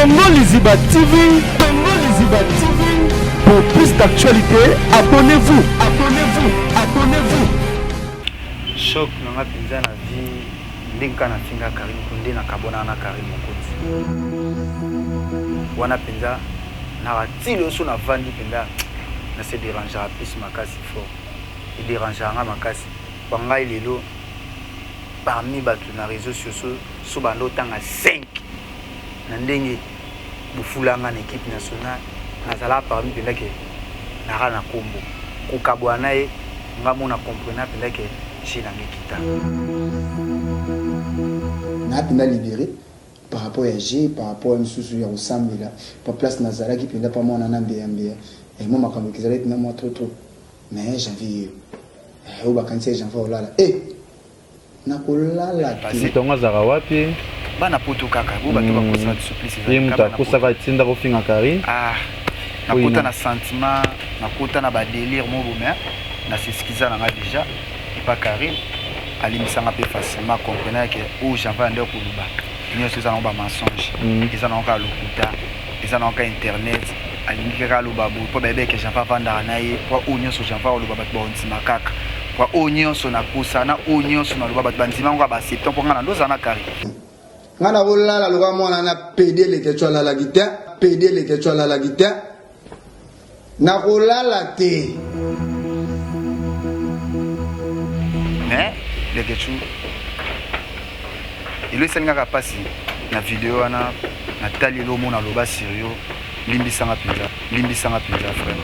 Congo Liziba TV, Congo Liziba TV. Pour plus d'actualité, abonnez-vous, abonnez-vous, abonnez-vous. Choc nanga pinza na vie ndinka na tinga Karim Kunde na kabona na Karim Mukunzi. Wana pinza na ratilo so na vandi pinza na se déranger a plus makasi fort. Il déranger nga makasi. Banga ilelo parmi batu na réseaux sociaux so bando tanga 5 na ndenge bufulanga na équipe nationale nazala parmi pinza ke na rana kombo ko kabwana e ngamo na comprendre pinza ke china ngikita na pinza libéré par rapport à G par rapport à Msusu ya Osambela par place Nazara qui pinza pas moi na mbea et moi makambo kizala pinza moi trop mais j'avais au bakansi j'envoie là na kolala ti tonga zara wapi bana poto kaka bo bato ba kosa supplice ye muta kosa va tinda ko finga Karim na kota na sentiment na kota na ba délire mo bomé na s'excuser na nga déjà et pas Karim alimisanga pe facilement comprendre que o j'envoie ndeko kuluba nyo c'est ça on ba mensonge ils en ont ka lokuta ils en ont ka internet alingi ka luba bo po bébé que j'envoie vanda na ye po o nyo so j'envoie luba ba bontima kaka kwa onyo so na kusa na onyo so na luba ba bandima ngo ba septembre po ngana ndoza na Karim ngana bolala luka mwana na PD le ke tswala la guitare PD le ke tswala la guitare na kolala te mais le ke tsu il est senga kapasi na vidéo na tali lo mona loba sérieux limbisanga pinza frère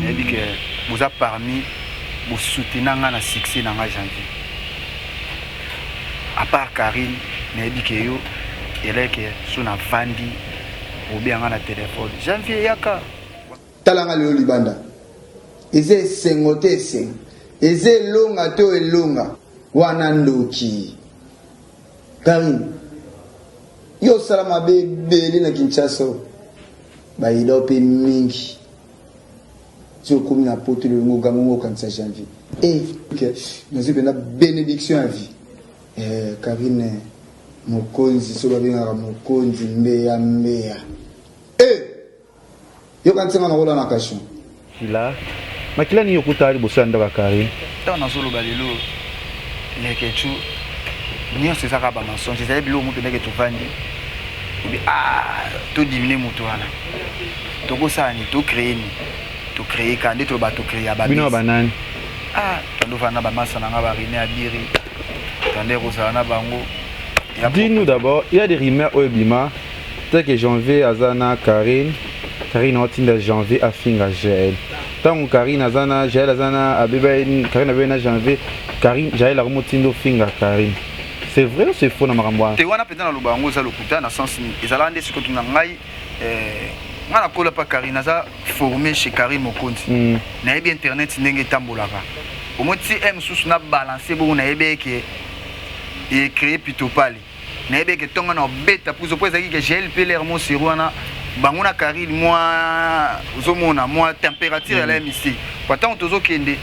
et dit que vous a permis vous soutenir na succès na janvier à part Karim mais dit que yo il est que sous na vandi ou bien na téléphone janvier yaka talanga le libanda eze sengote seng eze longa to elonga wana ndoki Karim yo salama bebele na Kinshasa ba idope mingi tu comme na porte le ngoga ngo kanisa janvier que nous avons la bénédiction à vie Karine Mokonzi so ba benga Mokonzi mbeya yo kanisa na rola na kasho kila makila ni yokutali bosanda ba Karim tana solo balelo lekechu nyo c'est ça ka ba mensonge c'est bilo mutu ndeke tuvandi to diminuer mutu wana to ko sani to créer ni to créer quand to ba to créer ba bino banani tando fana ba masa na ba rine abiri tande ko sana bango dis-nous d'abord il y a des rumeurs au Bima tel que janvier azana Karim otinda janvier a finga Jaël tant Karim azana Jaël azana abeba Karim abena janvier Karim Jaël a remotindo finga Karim c'est vrai ou c'est faux na makambo te wana peta na lubango za lokuta na sens ni ezala nde siko tuna ngai ngana kola pa Karim naza formé chez Karim Mukunzi na yebi internet ndenge tambolaka au moins si m sous na balancer bon na yebi ke et créer plutôt pali na yebi ke tonga na beta pour ezaki ke gel peler mo sirwana banguna Karim moi uzomona moi température la ici kwa tant tozo kende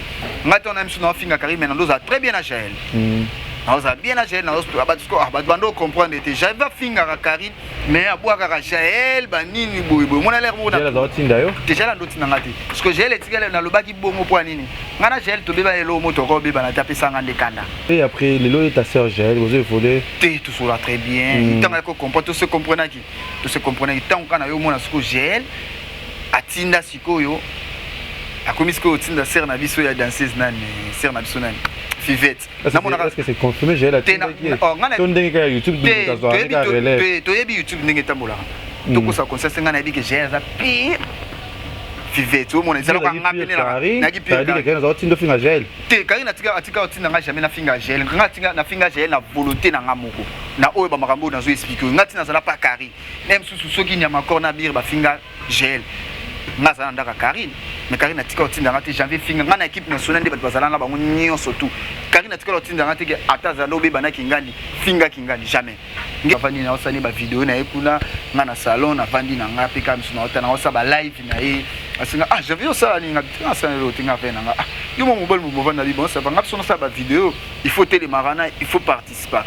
ngata na msu na finga Karim na ndoza très bien à Jaël on a bien à Jaël bando comprendre que j'avais finga Karim mais aboaka Jaël banini boybo mona l'air mona déjà la ndotina ngati parce que Jaël etikala na lobaki bongo po nini ngana Jaël to beba elo moto ko beba na taper sanga ndekanda et après lelo et ta sœur Jaël vous avez volé tout cela très bien tant que comprendre tout se comprendre qui tant kana yo mona siko Jaël atinda sikoyo akomisko tinda sœur na biso ya danseuse nani sœur na biso nani Fivette. Est-ce que c'est confirmé? J'ai la tête. YouTube. Tu as YouTube n'engage pas là. Donc ça consiste en que j'ai la pire. Fivette. Tout le monde est là. Nagi pire. Nagi que nous avons tindu finga gel. Karine atika tinda nga jamais na finga gel. Nga na finga gel na volonté na nga moko. Na oyo ba makambo na zo expliquer. Nga tina zala pas Karine. Même sous soki nyama encore na bir ba finga gel. Nga zala ndaka Karine. Mais Karine atika otinda ngati janvier finga nga na équipe nationale de bazala na bango nyo surtout Karine atika otinda ngati ke ataza lobe bana kingani finga kingani jamais ngi vandi na osani ba vidéo na ekuna nga na salon na vandi na nga pe kam suna otana osa ba live na ye asinga j'avais ça ni nga sana lo tinga fe na nga yo mo mobile mo vanda li bon ça va ngapso na sa ba vidéo il faut télémarana il faut participer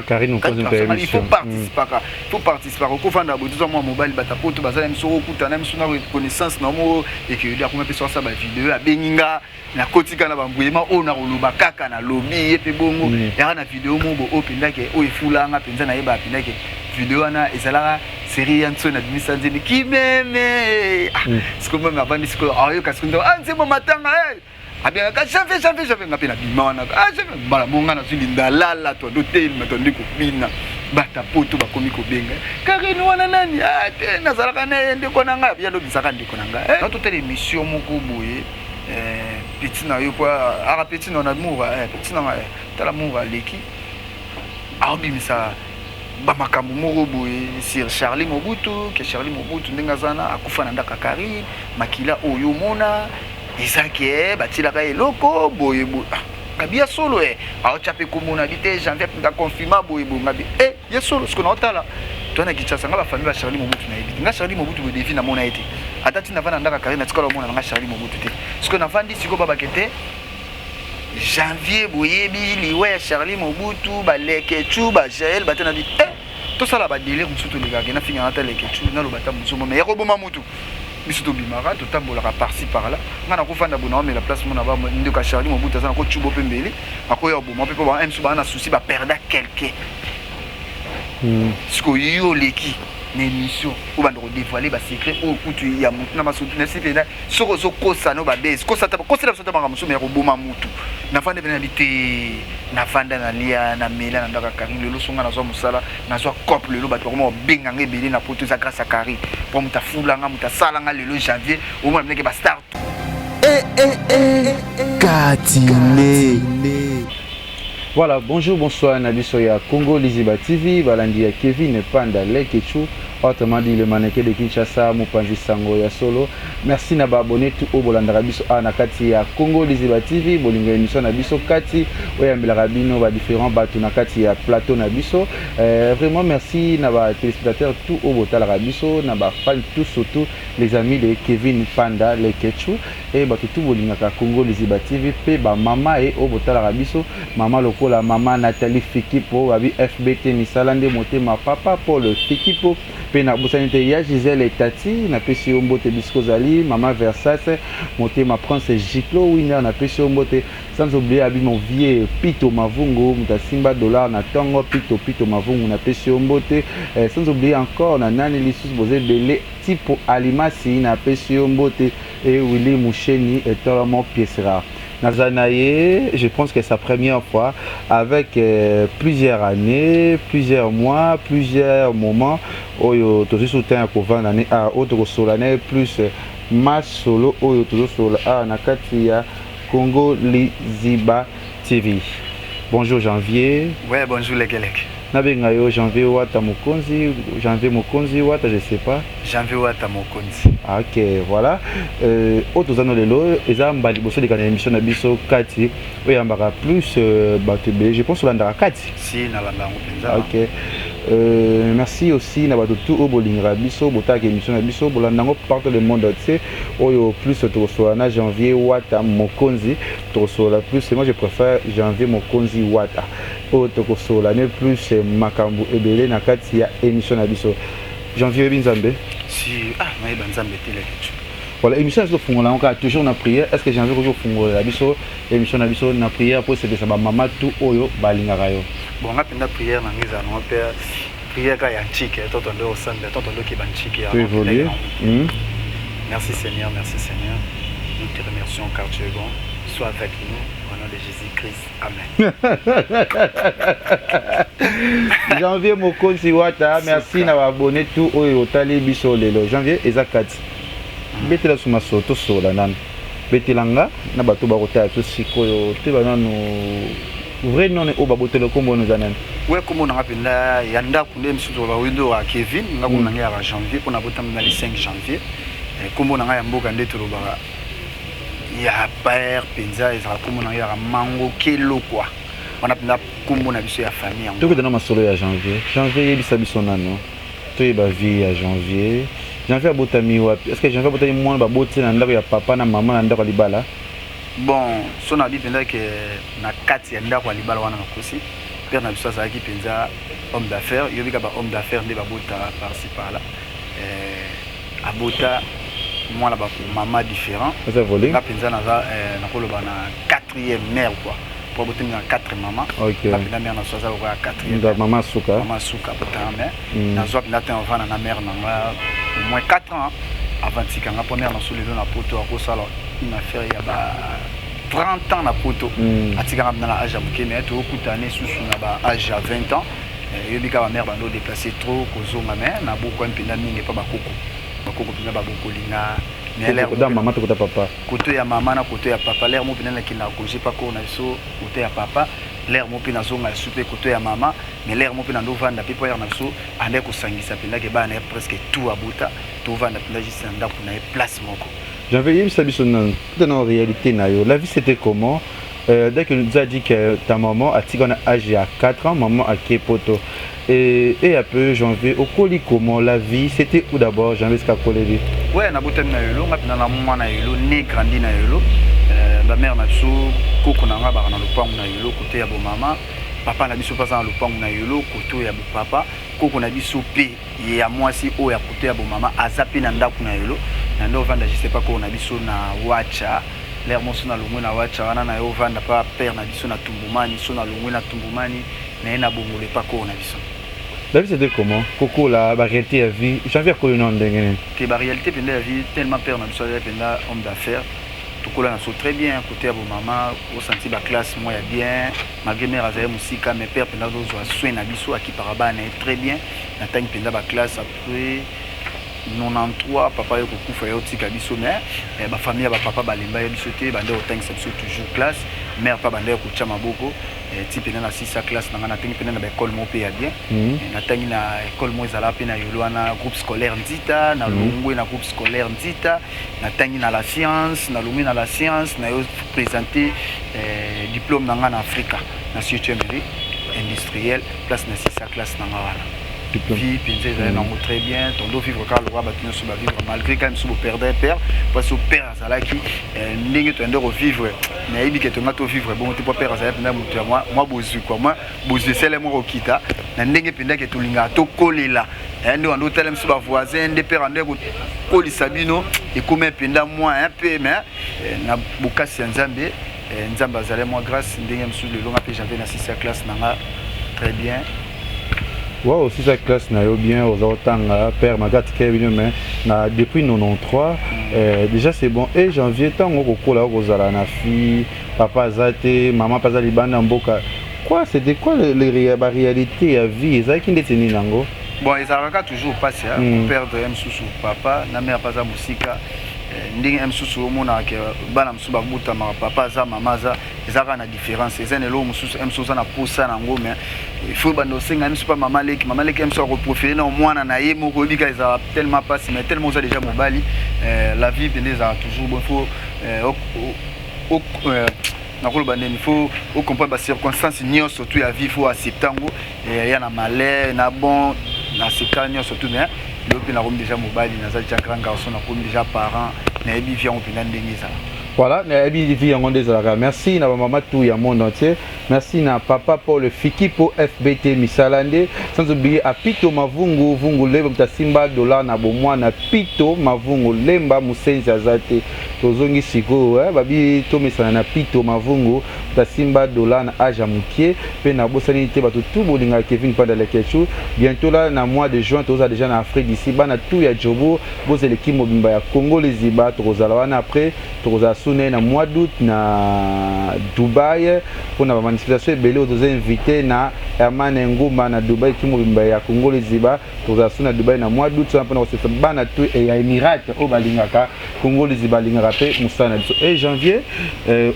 Karine on pose une il faut participer. Il faut participer. Au fond d'abord, tout ça moi mobile batapo to bazala msoko kutana msuna reconnaissance na mo et que il y a combien personnes ça ba vidéo à beninga na kotika na bambuyema ona koloba kaka na lobby et puis bongo ya na vidéo mo bo opinda ke o ifulanga penza na yeba pinda ke vidéo ana ezala série ya ntsona dimisanzeni kimeme c'est comme même avant disco ayo kaskundo anzemo matanga abia ka janvier ngapena bimana bala monga na zili ndalala to d'hôtel matondi ko bina bata poto bakomi ko benga Karine wana nani te nazalaka na ndeko nanga bia lo bisaka ndeko nanga na to tele émission moko boye petit na yo kwa ara petit na amour petit na tala amour leki abimisa bamakambo moko boye sur Charlie Mobutu que Charlie Mobutu ndengazana akufa na ndaka Karine makila oyo mona Isake batilaka eloko boye boye kabia solo aochape komona bité janvier pinga confirma boye boye ngabi ye solo ce qu'on otala tona kichasa ngaba famille ba Charlie Mobutu na yebi nga Charlie Mobutu be defi na mona ete atati na vana ndaka Karine tikala mona nga Charlie Mobutu te ce qu'on a vandi siko baba kete janvier boye bili ouais Charlie Mobutu ba lekechu ba Jael batena di to sala ba délire musuto le gars na finga na ta lekechu na lo bata musumo mais yakoboma mutu biso bimara to tambolaka par-ci par-là ngana kufanda bona mais la place mona ba ndeka Charlie Mobutu azana ko chubo pembeli akoya boma pe ba même souvent na souci ba perdre quelqu'un ce que yo leki l'émission ou ba ndoko dévoiler ba secret ou kutu ya mutu na masutu na sipena soko zo kosa no ba base kosa ta kosa la sota ba musu mais ko boma mutu na fande bena bité na fanda na lia na mela na ndaka Karine lelo songa na zo musala na zo couple lelo ba to ko benga ngebeli na poto za grâce à Karine pour muta fulanga muta salanga lelo janvier au moins mneke ba start Katine. Voilà, bonjour, bonsoir, Nabiso ya Congo Liziba TV, Balandi ya Kevin Panda Lekechu, autrement dit le mannequin de Kinshasa, Mupanzi Sango ya Solo. Merci na ba abonné tout au Bolandra Biso na kati ya Congo Liziba TV, bolinga émission na biso kati, oyambela rabino ba différents batu na kati ya plateau na biso. Vraiment merci na ba téléspectateurs tout au Botala Rabiso, na ba fans tout surtout les amis de Kevin Panda Lekechu et ba tout bolinga ka Congo Liziba TV pe ba mama et au Botala Rabiso, mama loko la maman Nathalie Fikipo abi FBT Misalande motema papa pour le Fikipo pe na bosanite ya Gisèle et Tati na pesi ombote Biskozali maman Versace motema Prince Giclo winner na pesi ombote sans oublier abi mon vieux Pito Mavungo mutasimba dollar na tongo Pito Mavungo na pesi ombote sans oublier encore na nani lisus bozé belé tipo Alimasi na pesi ombote et Willy Moucheni et totalement pièce rare. Nazanaye, je pense que c'est sa première fois avec plusieurs années, plusieurs mois, plusieurs moments où tu as soutenu pour 20 années à autre solennel plus match solo où tu as solo à Nakatia Congo Liziba TV. Bonjour Janvier. Ouais, bonjour les Gelek. Nabengayo Janvier Wata Mokonzi, Janvier Mokonzi Wata, je sais pas. Janvier Wata Mokonzi. Ah, ok, voilà. Autres années lelo, ils ont bali bosso de l'émission na biso Kati, oui ambara plus batebe, je pense landara Kati. Si na landa ngopenza. Ok. Merci aussi na tout au bolingra biso, botaka émission na biso, bolandango partout le monde entier. Oyo plus tosola na Janvier Wata Mokonzi, tosola plus, moi je préfère Janvier Mokonzi Wata. Oyo tosola ne plus makambu ebele na kati ya émission na biso. Janvier Binzambe. Si mais Binzambe telekechu. Voilà, émission est fongola on toujours na prière. Est-ce que Janvier toujours fongola biso émission na biso na prière pour c'est que ça ba mama tout oyo balingaka yo. Bon, on a pris la prière dans les années, père prière quand il y a un chic, tout le monde au centre, tout le monde qui est un chic. Merci Seigneur, nous te remercions car tu es bon. Sois avec nous au nom de Jésus-Christ. Amen. Janvier Mokonzi Wata, merci d'avoir abonné tout au Tali Biso Lelo. Janvier Ezakati. Betela suma soto sola nan. Betelanga na bato bakota to sikoyo te banano vrai non o babotelo kombo nous anan. Ouais comme on a appelé là yanda kunde msuto ba windo wa Kevin ngako nanga ya janvier pour na botamna le 5 janvier. Comme on a ya mboka ndeto ba ya père penza ezala comme on a ya mango kelo quoi. On a appelé kombo na biso ya famille. To ko na masolo ya janvier. Janvier yebisa biso nano. To yeba vie ya janvier. Janvier botami wapi? Est-ce que Janvier botami mwana ba boti na ndako ya papa na maman na ndako libala? Bon, son a dit que na kati ya ndako libala wana nakosi père na biso azalaki mpenza homme d'affaires yobika homme d'affaires nde babota par-ci par-là abota mwana bamama différent nga mpenza naza nakoloba na 4e mère quoi pour abotami na 4 mama mpenza mère na biso aza lokola 4e mama suka abotama mère nazwa mpenza te ovanda na mère nanga au moins 4 ans avant tika nga première na so lelo na poto akosala une affaire ya ba 30 ans na poto atikanga mpenza na age ya moke mais tokutane susu na ba age ya 20 ans yobika bamare bando déplacer trop kozonga me na boko ya mpenza mingi epa bakoko mpenza babokolinga mama to papa koto ya mama na koto ya papa l'air mo mpenza nakenda koje pa koo na biso koto ya papa l'air mo mpe nazonga lisu mpe koto ya mama mais l'air mo mpe na ndovanda mpe po ere na biso ande kosangisa mpenza ke bana ye presque tout abota tovanda mpenza juste na ndako na ye place moko j'avais yebisa biso dans réalité na yo la vie c'était comment dès que nous a dit que ta maman a tiré un âge à 4 ans, maman a Kepoto. Et après janvier, au colis comment la vie, c'était où d'abord janvier jusqu'à Kolévi? Ouais, na botem na yolo, na na maman na yolo, né grandi na yolo. La mère na biso koko na nga ba na lopango na yolo côté ya bo mama. Papa na biso pas na lopango na yolo côté ya bo papa. Koko na biso pe ya mwasi o ya côté ya bo mama azapi na ndako na yolo. Na ndo vanda je sais pas ko na biso na wacha. L'air mosu na longwe na wacha wana na yo vanda pa père na biso na tumbumani so na longwe na tumbumani na na bongole pa ko na biso. La vie c'était comment? Coco la réalité à vie, j'avais connu non ndengene. Que la réalité pendant la vie tellement père na biso pendant homme d'affaires. Tout na so très bien côté à bo maman au senti ba classe moi ya bien malgré mère azaya musika mais père pendant zo soin na biso akiparabana très bien na tangi pendant ba classe après 93 papa yoko kufa yo tika biso mais ba famille ba papa balemba ya biso te bande otangisa biso toujours classe mère pa bande ko chama boko type na 6 classe na tangi pena na école mo pe ya bien na tangi na école mo ezala pe na yolo na groupe scolaire Nzita na longwe na groupe scolaire Nzita na tangi na la science na longwe na la science na yo présenter diplôme na nga na Afrika na scientifique industriel place na 6 classe na wana vie pinze nango très bien tondo vivre car le roi batino so ba vivre malgré quand même so perdre père parce que père azalaki ndenge to ndo vivre na yebi ke to ngato vivre bon te père azalaki na mutu moi bozu quoi moi bozu sele mo okita na ndenge pinda ke to linga to kolela ndo ndo telem so ba voisin de père ndo ko kolisa bino et comme pinda moi un peu mais na bukasi nzambe nzambe azale moi grâce ndenge msu le longa pe j'avais na 6e classe nanga très bien. Wow, si sa classe n'a bien aux autant père Magat Kevin mais depuis 93 déjà c'est bon et janvier tant au cola aux na fille papa zate maman pas ali banda mboka quoi c'était quoi les réalité à vie ça qui n'était ni nango bon ils arrêtent toujours passer perdre un sous papa na mère pas za musika ndenge msusu omona ke bana msusu babuta ma papa za mama za ezaka na différence ezene lo msusu msusu na posa na ngome il faut bando senga msusu pa mama leki msusu ko profiter na mwana na ye moko bika eza tellement passe mais tellement ça déjà mobali la vie pendeza toujours bon faut nakoloba ndeni il faut comprendre ba circonstances nyos surtout ya vie il faut accepter ngo ya na malheur na bon na accepter nyos surtout mais l'autre na comme déjà mobile na déjà grand garçon na comme déjà parent na ebi vient on pina ndenge ça voilà na ebi vient on désolé merci na maman tout ya monde entier merci na papa pour le fiki pour FBT Misalande sans oublier à Pito Mavungu vungu leba mtasimba dollar na bomwa na Pito Mavungu lemba musenzi azate tozongi siko babi to misana na Pito Mavungu mtasimba dollar na aja mukie pe na bosani te bato tout bolinga Kevin Panda le Kechu bientôt là na mois de juin toza déjà na Afrique d'ici bana tout ya Jobo bozeli kimobimba ya Congo les Ziba tozala wana après tozala sune na mois d'août na Dubaï pour na manifestation ebele aux invités na Herman Nguma na Dubaï kimobimba ya Congo les Ziba tozala sune na Dubaï na mois d'août pour na c'est bana tout et ya Émirats au balingaka Congo les Ziba lingaka pe musana et janvier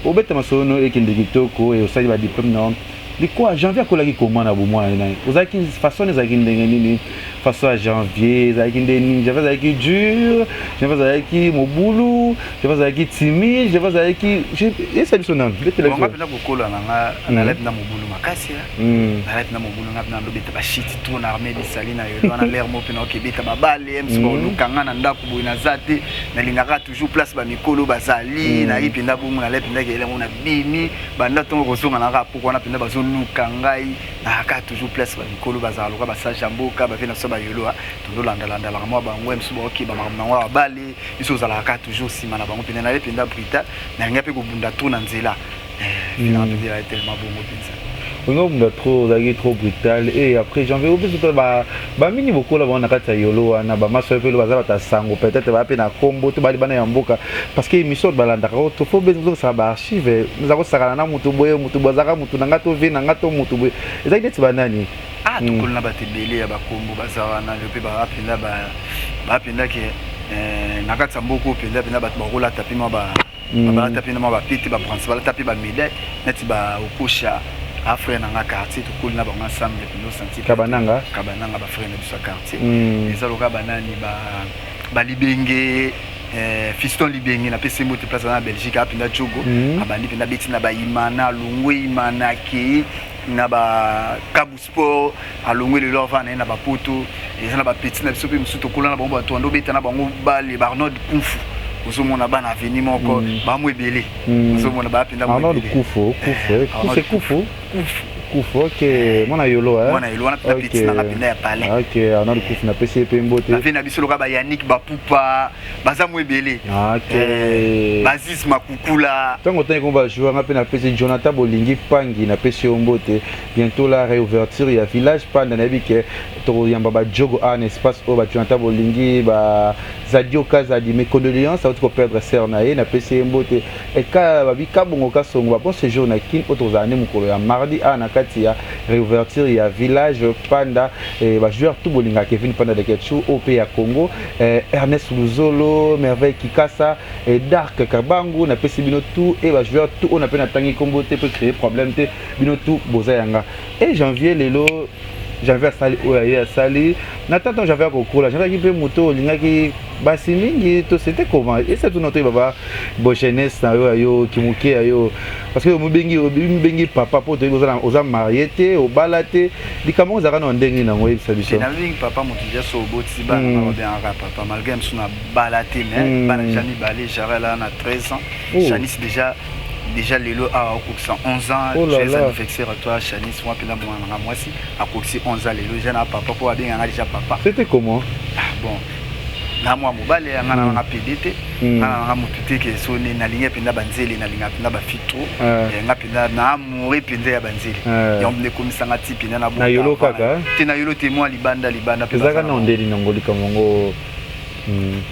obeta masono ekinde kitoko et osali ba diplôme non quoi janvier akolaki comment na bomwa na ozaki façon ezaki ndenge nini façon à janvier ezaki ndeni janvier ezaki dur janvier ezaki mobulu janvier ezaki timide janvier ezaki esa biso na on va pena kokola na nga na lep na mobulu makasi nalati na mobulu nga na lobeta ba shit tout na armée bisali na yolo na l'air mo pena okebeta babale mso lukanga na ndako boy na zate na lingaka toujours place ba mikolo bazali na ipinda bomu na lepinda ke elengo na bimi banda tongo kozonga na rapoko na pinda bazo lukangai na aka toujours place ba mikolo bazalo ka ba saja mboka ba vena so ba yolo tondo landa la mo ba ngwe mso boki ba makambo na babale iso zala aka toujours sima na bango pinda na lepinda brita na nga pe ko bunda tout na nzela finalement il a tellement bon on est trop brutal et après j'en vais au plus ba mini beaucoup là on a kata yolo na ba maso pe lo bazaba ta sango peut-être ba pe na kombo to ba bana ya mboka parce que émission balanda ko to faut besoin ça ba archive nous avons ça na mutu boye mutu bazaka mutu na ngato ve na ngato mutu boye ezaki neti banani to kolna ba tebele ya ba kombo bazawa na pe ba apinda ba apinda ke na kata mboko penda penda ba barola tapi ma ba ba tapi na ma ba piti ba principal tapi ba médaille neti ba okosha afre na nga quartier to kolna ba ensemble pino senti kabananga ba frère na biso quartier ezalo ka banani ba libenge fiston libenge na pese moto place na Belgique apinda Jogo abandi penda beti na ba imana lungwe imana ke na ba Kabu Sport alongwe le lova na ba poto ezana ba petit na biso pe musuto kolana ba bato ndo beta na bango bale Barnard Kufu ozomona bana avenir moko ba mo ebele ozomona ba pinda mo ebele Kufu ok mona yolo na petit na pinda ya palais ok ana Kufu na pesi pe mbote na vena biso loka ba Yannick Bapupa baza mo ebele ok Bazis Makukula tango tani ko ba jouer nga pe na pesi Jonathan Bolingi Pangi na pesi mbote bientôt la réouverture ya village panda na bike to yamba ba Jogo un espace au ba Jonathan Bolingi ba Zadio Kazadi mes condoléances à votre perdre sœur nae na pesi mbote et ka ba bika bongo ka songo ba bon séjour na kin otozane mukolo ya mardi na kati ya réouverture ya village panda et ba joueur tout bolinga Kevin panda de Ketchu au pays ya Congo Ernest Luzolo Merveille Kikasa et Dark Kabangu na pesi bino tout et ba joueur tout on appelle na tangi kombo te peut créer problème te bino tout boza yanga et janvier lelo j'avais à Sali oya à Sali n'attendant j'avais à Kokola j'avais qui peu moto linga qui basi mingi to c'était comment et c'est tout notre baba bo jeunesse na yo kimuke yo parce que mubengi papa poto oza marié te o balate dikamo zaka no ndengi na ngoyi solution na vingi papa moto dia so boti bana na bien papa malgré msuna balate mais bana jani balé jarela na 13 ans Janice déjà lelo a coxé 11 ans j'ai anniversaire à toi Janice moi pena moi si a coxé 11 ans lelo j'ai na papa pour bien déjà papa c'était comment bon na moi mobale ngana na PDT na mutute ke sone na ligne penda banzeli na linga penda ba fitro nga penda na amour penda ya banzeli yombe komisanga tipi na bo na yolo kaka tina yolo témoin libanda penda zaka na ndeli ngoli kamongo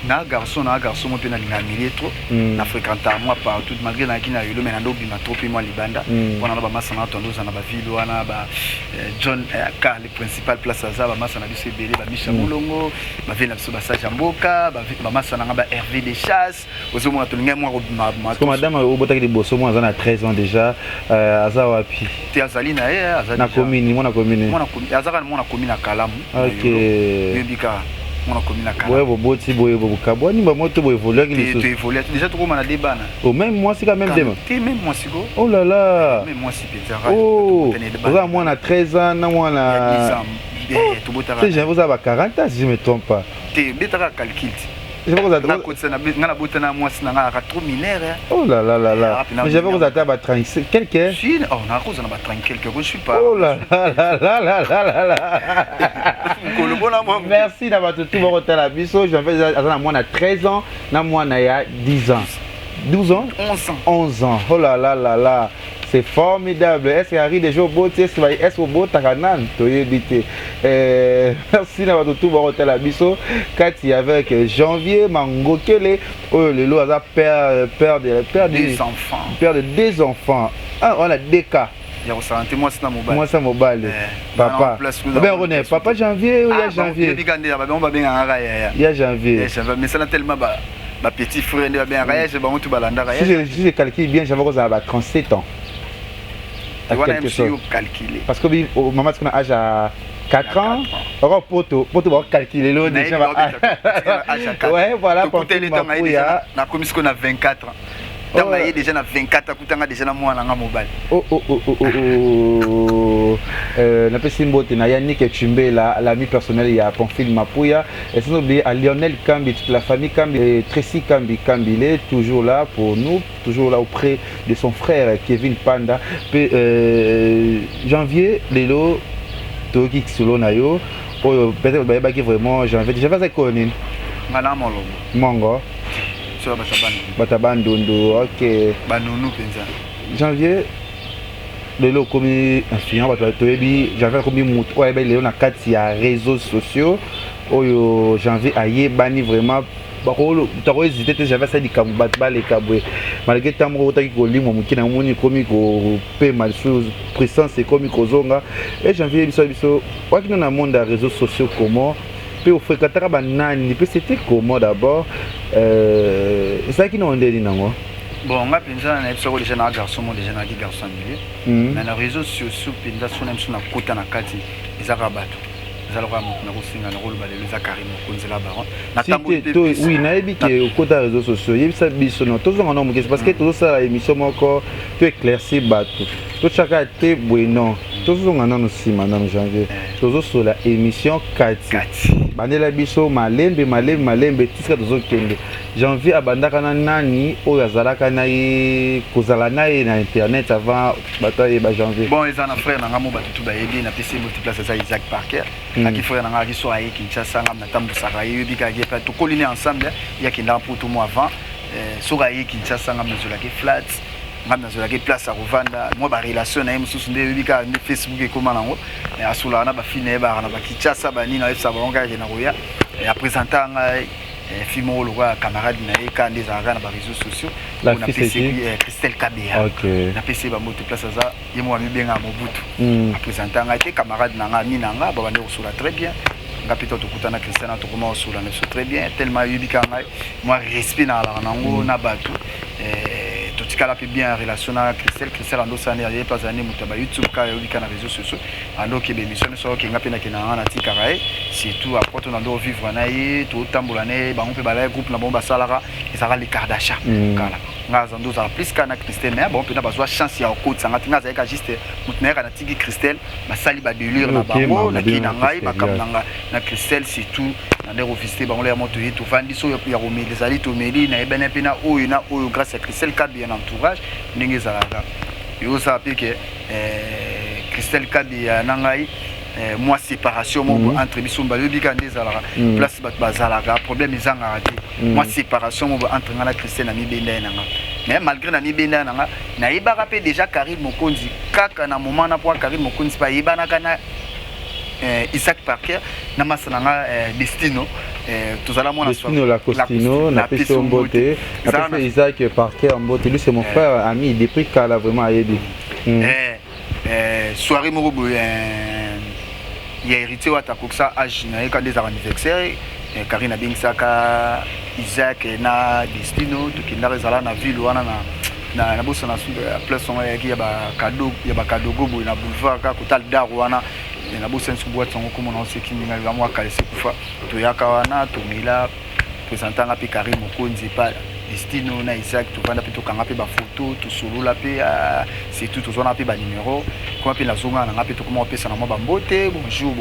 na garçon mo pena linga milier trop na fréquentar moi partout malgré na kina yolo mais na ndo bima trop moi libanda wana na ba masana tondo za na ba ville wana ba John Car le principal place za ba masana biso ebele ba Micha Molongo ba vena biso ba Saja Mboka ba masana ba Hervé des Chasses ozo mo tolinga moi ko madame obotaki liboso mo za na 13 ans déjà aza wapi te azali na azali na commune mo na commune azaka mo na commune Kalamu ok bibika mon commune à Kalamu. Ouais, boti boye bokabwa ni ba moto boye voler qui tu évolues déjà tout comme on a des bana. Oh même moi c'est quand même demain. Même moi c'est go. Oh là là. Même moi c'est Peter. Oh. Moi on a 13 ans, moi on a 10 ans. Tout beau terrain. Je vous avez 40 ans si je me trompe pas. Tu bêta calcul. Je vais vous attendre. Na bota na moi c'est na trop mineur. Oh là là là là. Mais je vais vous attendre à 35 quelqu'un. Si, oh na cause na ba 30 quelqu'un, je suis pas. Oh là là là là là là. Merci d'avoir tout mon retard la biso, je vais à moi on a 13 ans, na moi on a 10 ans. 12 ans 11 ans. 11 ans. Oh là là là là. C'est formidable. Est-ce qu'il y a des jours beaux? Est-ce qu'il y a beau Taranan? Merci d'avoir tout mon retard la biso. Cathy avec janvier, Mangokele, le lot a père des enfants. Père de 2 enfants. Ah, on a 2 cas. Moi c'est mobile. Moi c'est mobile. Papa. Ben on est papa janvier ou il y a janvier. Il y a janvier. Mais ça tellement ma petit frère de bien raya, c'est bon tout balanda raya. Si je calcule bien, j'avais 37 ans. Calculer. Parce que maman qu'on a âge à 4 ans. Alors pour calculer l'eau déjà. Ouais, voilà pour tout le temps. On a commis ce qu'on a 24 ans. Tant que déjà na 24 akutanga déjà na mwana nga mobile. Na pesi mbote na Yannick Chimbela, l'ami personnel il y a Pamphile Mapouya et sans oublier à Lionel Kambi, toute la famille Kambi, Tracy Kambi, il est toujours là pour nous, toujours là auprès de son frère Kevin Panda. Janvier Lelo Toki Solo Nayo, peut-être que vraiment janvier déjà pas connu. Ngana molo. Mongo. Sur Batabandondo, ok. Banounou penza. Janvier Lelo comme influent janvier comme mutu oyo lelo na kati ya réseaux sociaux oyo janvier ayebani vraiment bakolo tako hésiter te j'avais ça likambo bat baleka boye malgré tambo otaki kolimwa mukina moni komi ko pema sous présence et komi kozonga et janvier biso wakina na monde ya réseaux sociaux comment pe ofrekataka banani pe c'était comment d'abord ça qui non ndeli nango. Bon, on a pensé à un déjà un garçon, déjà un garçon milieu. Mais les réseaux sociaux, pendant son même son côté na kati, ils arabato. Ils arabato na kusinga na rôle balé les Karim Konzela baron. Na tambo oui, na ebiki au côté réseaux sociaux, il ça bisono. Tous on a mon parce que tout ça émission encore tu éclaircir bateau. Tout chacun était bueno. Tous on a non aussi madame janvier. Tous sur la émission Kati. Bandela biso malembe tiska tous kende. Janvier abandaka na nani oyo azalaka na ye kozala na ye na internet avant bataille ba janvier. Bon les ana frère nanga mo batutu ba yebi na PC multiplace ça Isaac Parker. Aki frère nanga ki so aye Kinshasa ngam na tambusaka yebi ka gepa to colline ensemble ya kinda pour tout mois avant so ga ye Kinshasa ngam na zolaki flat ngam na zolaki place à revendre moi ba relation na ye mususu nde yebi ka Facebook e koma nango asula na ba fine ba na ba Kinshasa ba ni na sa ba onga na roya et présenter Fimo le camarade naïe quand des argants dans les réseaux sociaux la on a PC Christelle Kabea on a PC ba moto place ça yemo ami bien à Mobutu a présenté un été camarade nanga mi nanga ba bande osula très bien nga pito to kutana Christiana to comment osula mais très bien tellement yubika ngai moi respect na la nango na batu tout ce qu'elle a bien relation à Christelle ando sana ya pas année mutaba YouTube ka yubika na réseaux sociaux ando ke émission so ke nga pena ke na na tikarae surtout après on ando vivre na ye to tambola ne ba on peut balayer groupe na bomba salara et ça va les kardasha kala nga zando za plus kana Christelle mais bon pena bazwa chance ya okotsa nga tinga za ka juste mutnera na tiki Christelle ba sali ba délire na bango na kina ngai makamnanga na Christelle surtout na ndero visiter bango ya moto yetu vandi so ya romeli zali to meli na ebena pena oyo na oyo grâce à Christelle Kabi en entourage ndenge zalaka yo ça pique Christelle Kabi na ngai moi séparation entre biso balobika ndezalaka place bat bazalaka problème ezanga raté moi séparation entre ngana Christelle na mibenda nanga mais malgré na mibenda nanga na yebaka pe déjà Karim Mokonzi kaka na moment na pour Karim Mokonzi pa yebana kana Isaac Parker na masananga Destino tozala mona Destino la Costino na peso mbote na Isaac Parker mbote lui c'est mon frère ami depuis kala vraiment ayebi soirée moko boye il y a hérité wa takoksa âge na quand des anniversaires Karina Bingsaka Isaac na Destino to kinda rezala na ville wana na bossa na place on ya ba cadeau gobo na boulevard ka kotal dar wana na bossa nsu boîte on comme on sait kinga va moi kalese kufa to yaka wana to mila présentant pe Karim Mokonzi pa Destino na Isaac to vanda pe to kanga pe ba photo to solo la pe c'est tout to zona pe ba numéro comment pe la zonga na pe to comment pesa na mo ba mbote bonjour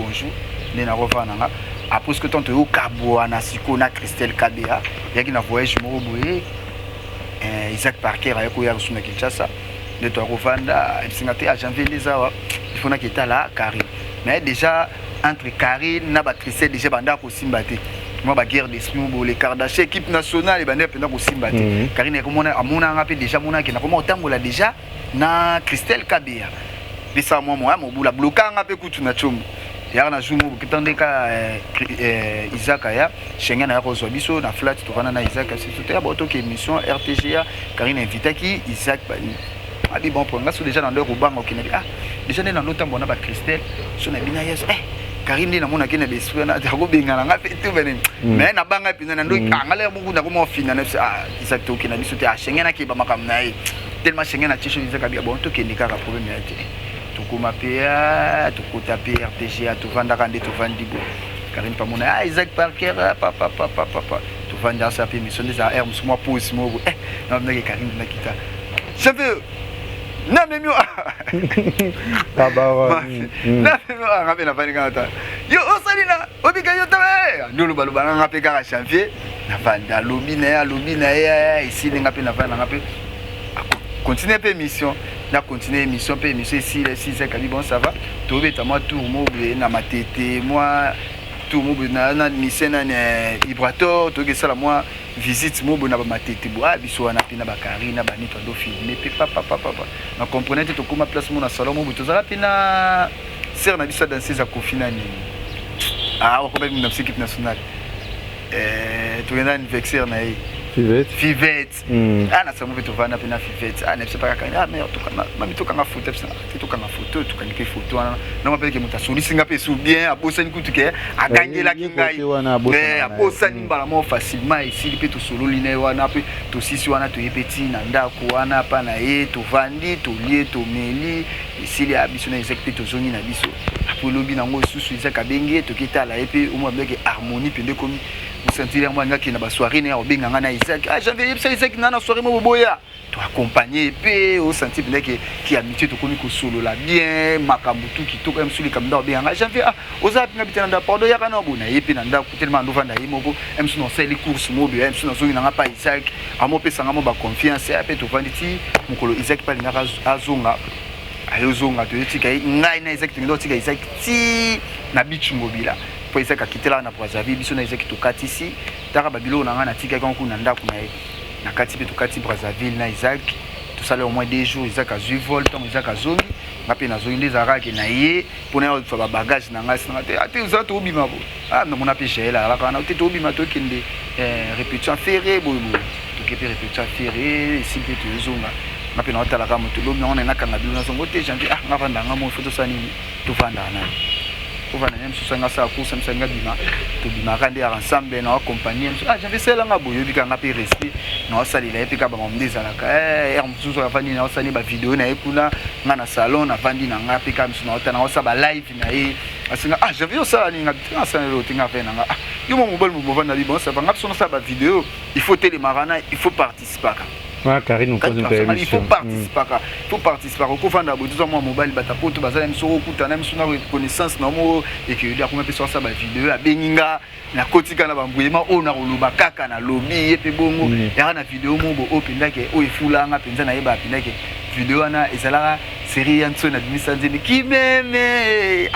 ne na revana nga après ce que tant to kabo na siko na Christelle Kabea yaki na voyage mo boye Isaac Parker ayako ya rusuna Kinshasa de to revanda singate à janvier les awa il faut na kita la Karim mais déjà entre Karim na ba Christelle déjà banda ko simbate moi ba guerre d'esprit mo les Kardashian équipe nationale banda pena ko simbate Karim e komona amona nga pe déjà mona ke na komo tambola déjà na Christelle Kabea bisa moi mo bula blokanga pe kutu na chombo ya na jumu kitandeka Isaac ya Schengen ya kozwa biso na flat to kana na Isaac c'est tout ya boto ke émission RTGA Karine invité ki Isaac abi bon pour nga so déjà dans le rubango ki na déjà na lotambo na ba Christelle so na bina yeso Karine na mona ki na besu na ta go bengana nga pe tu benen mais na banga pina na ndo ngale mungu na ko mo fina na Isaac to ki na biso te Schengen na ki ba makam na tellement Schengen na tisho Isaac abi bon to ke ni ka problème ya te tukuma pia tukuta pia RTGA tuvanda kandi tuvandigo Karim pamona Isaac Parker papa tu tovandi asa pe émission des air musuma pose mo na ndeke Karine na kita chave na memio Baba na memio ngape na fani ngata yo osalina obika yo tawe ndolo balobanga ngape kaka janvier na vanda lobi na ya ici ngape na vanda ngape continuer pe émission na continuer émission pe émission ici les 6 kali bon ça va to beta moi tour mo na matete moi tout mo na mission na vibrateur to ke sala moi visite mo na ba matete bo biso wana pe na ba Karina ba nito do filmer pe papa na comprenez to kuma place mo na salon mo to zala pe na ser na biso danser za confinani on peut même dans l'équipe nationale to yenda anniversaire na Fivette. Na samu vitu vana pe na Fivette. Na pesa pa kaka. Mais mami to kanga photo pesa. To kanga photo, to kanga photo na mapele ke muta soli singa pe sou bien abosa ni kutu ke agangela kingai. Mais abosa ni mbala mo facilement ici pe to solo line wana pe to sisi wana to yepeti na ndako wana pa na ye to vandi to lie to meli ici les abiso na exacte to zoni na biso. Apolobi na ngo susu izaka benge to kitala epe o mo beke harmonie pende komi vous sentir moi ngaki na ba soirée na obenga ngana Isaac j'avais yebisa Isaac na soirée mo boya to accompagner pe au sentir que qui amitié to komi ko solo la bien makambutu ki to comme suli kamda obenga j'avais oza pinga bitana da pardon ya kana bona yepe na nda tellement ndo vanda yimoko emsu no seli course mo be emsu no zongi na pa Isaac amo pesa ngamo ba confiance ya pe to vanditi mukolo Isaac pa linga azonga ayozonga to yetika ngai na Isaac ndo tika Isaac ti na bichu mobila po Isaac akitela na Brazzaville biso na Isaac to katisi taka babilo na ngana tika kanku na ndako na kati pe to kati Brazzaville na Isaac to sala au moins 2 jours Isaac a 8 vol tant Isaac a zongi ngape na zongi les araki na ye pona yo fa bagage na ngasi na te uza to bima bo na mona pe shela la kana te to bima to kende répétition ferré bo to ke répétition ferré ici pe to zonga ngape na otala kama to lobi na kanga bilo na zongo te janvier ngavanda ngamo photo sanini to vanda na pour venir même sur ça course même ça bima to bima kande ensemble na accompagner j'avais celle nga boyo bika nga pe rester na sali la epika ba mondeza la msusu ya fani na sali ba video na ekuna nga na salon na vandi na nga pe kam na ota na osa ba live na ye asinga j'avais ça ni nga ça le tinga fe na nga yo mo mobile mo vanda bi bon ça va nga so na sa ba vidéo il faut télémarana il faut participer. Karine on pose une il faut participer au kofanda bo tout moi mobile bata poto bazala msoro kutana msuna reconnaissance na mo et que il y a combien personnes ça ba vidéo a beninga na kotika na bambuyema o na koloba kaka na lobby epe bongo ya na vidéo mo bo opindake o ifulanga penza na yeba apindake vidéo na ezalaka série yanso na dimisanze ki meme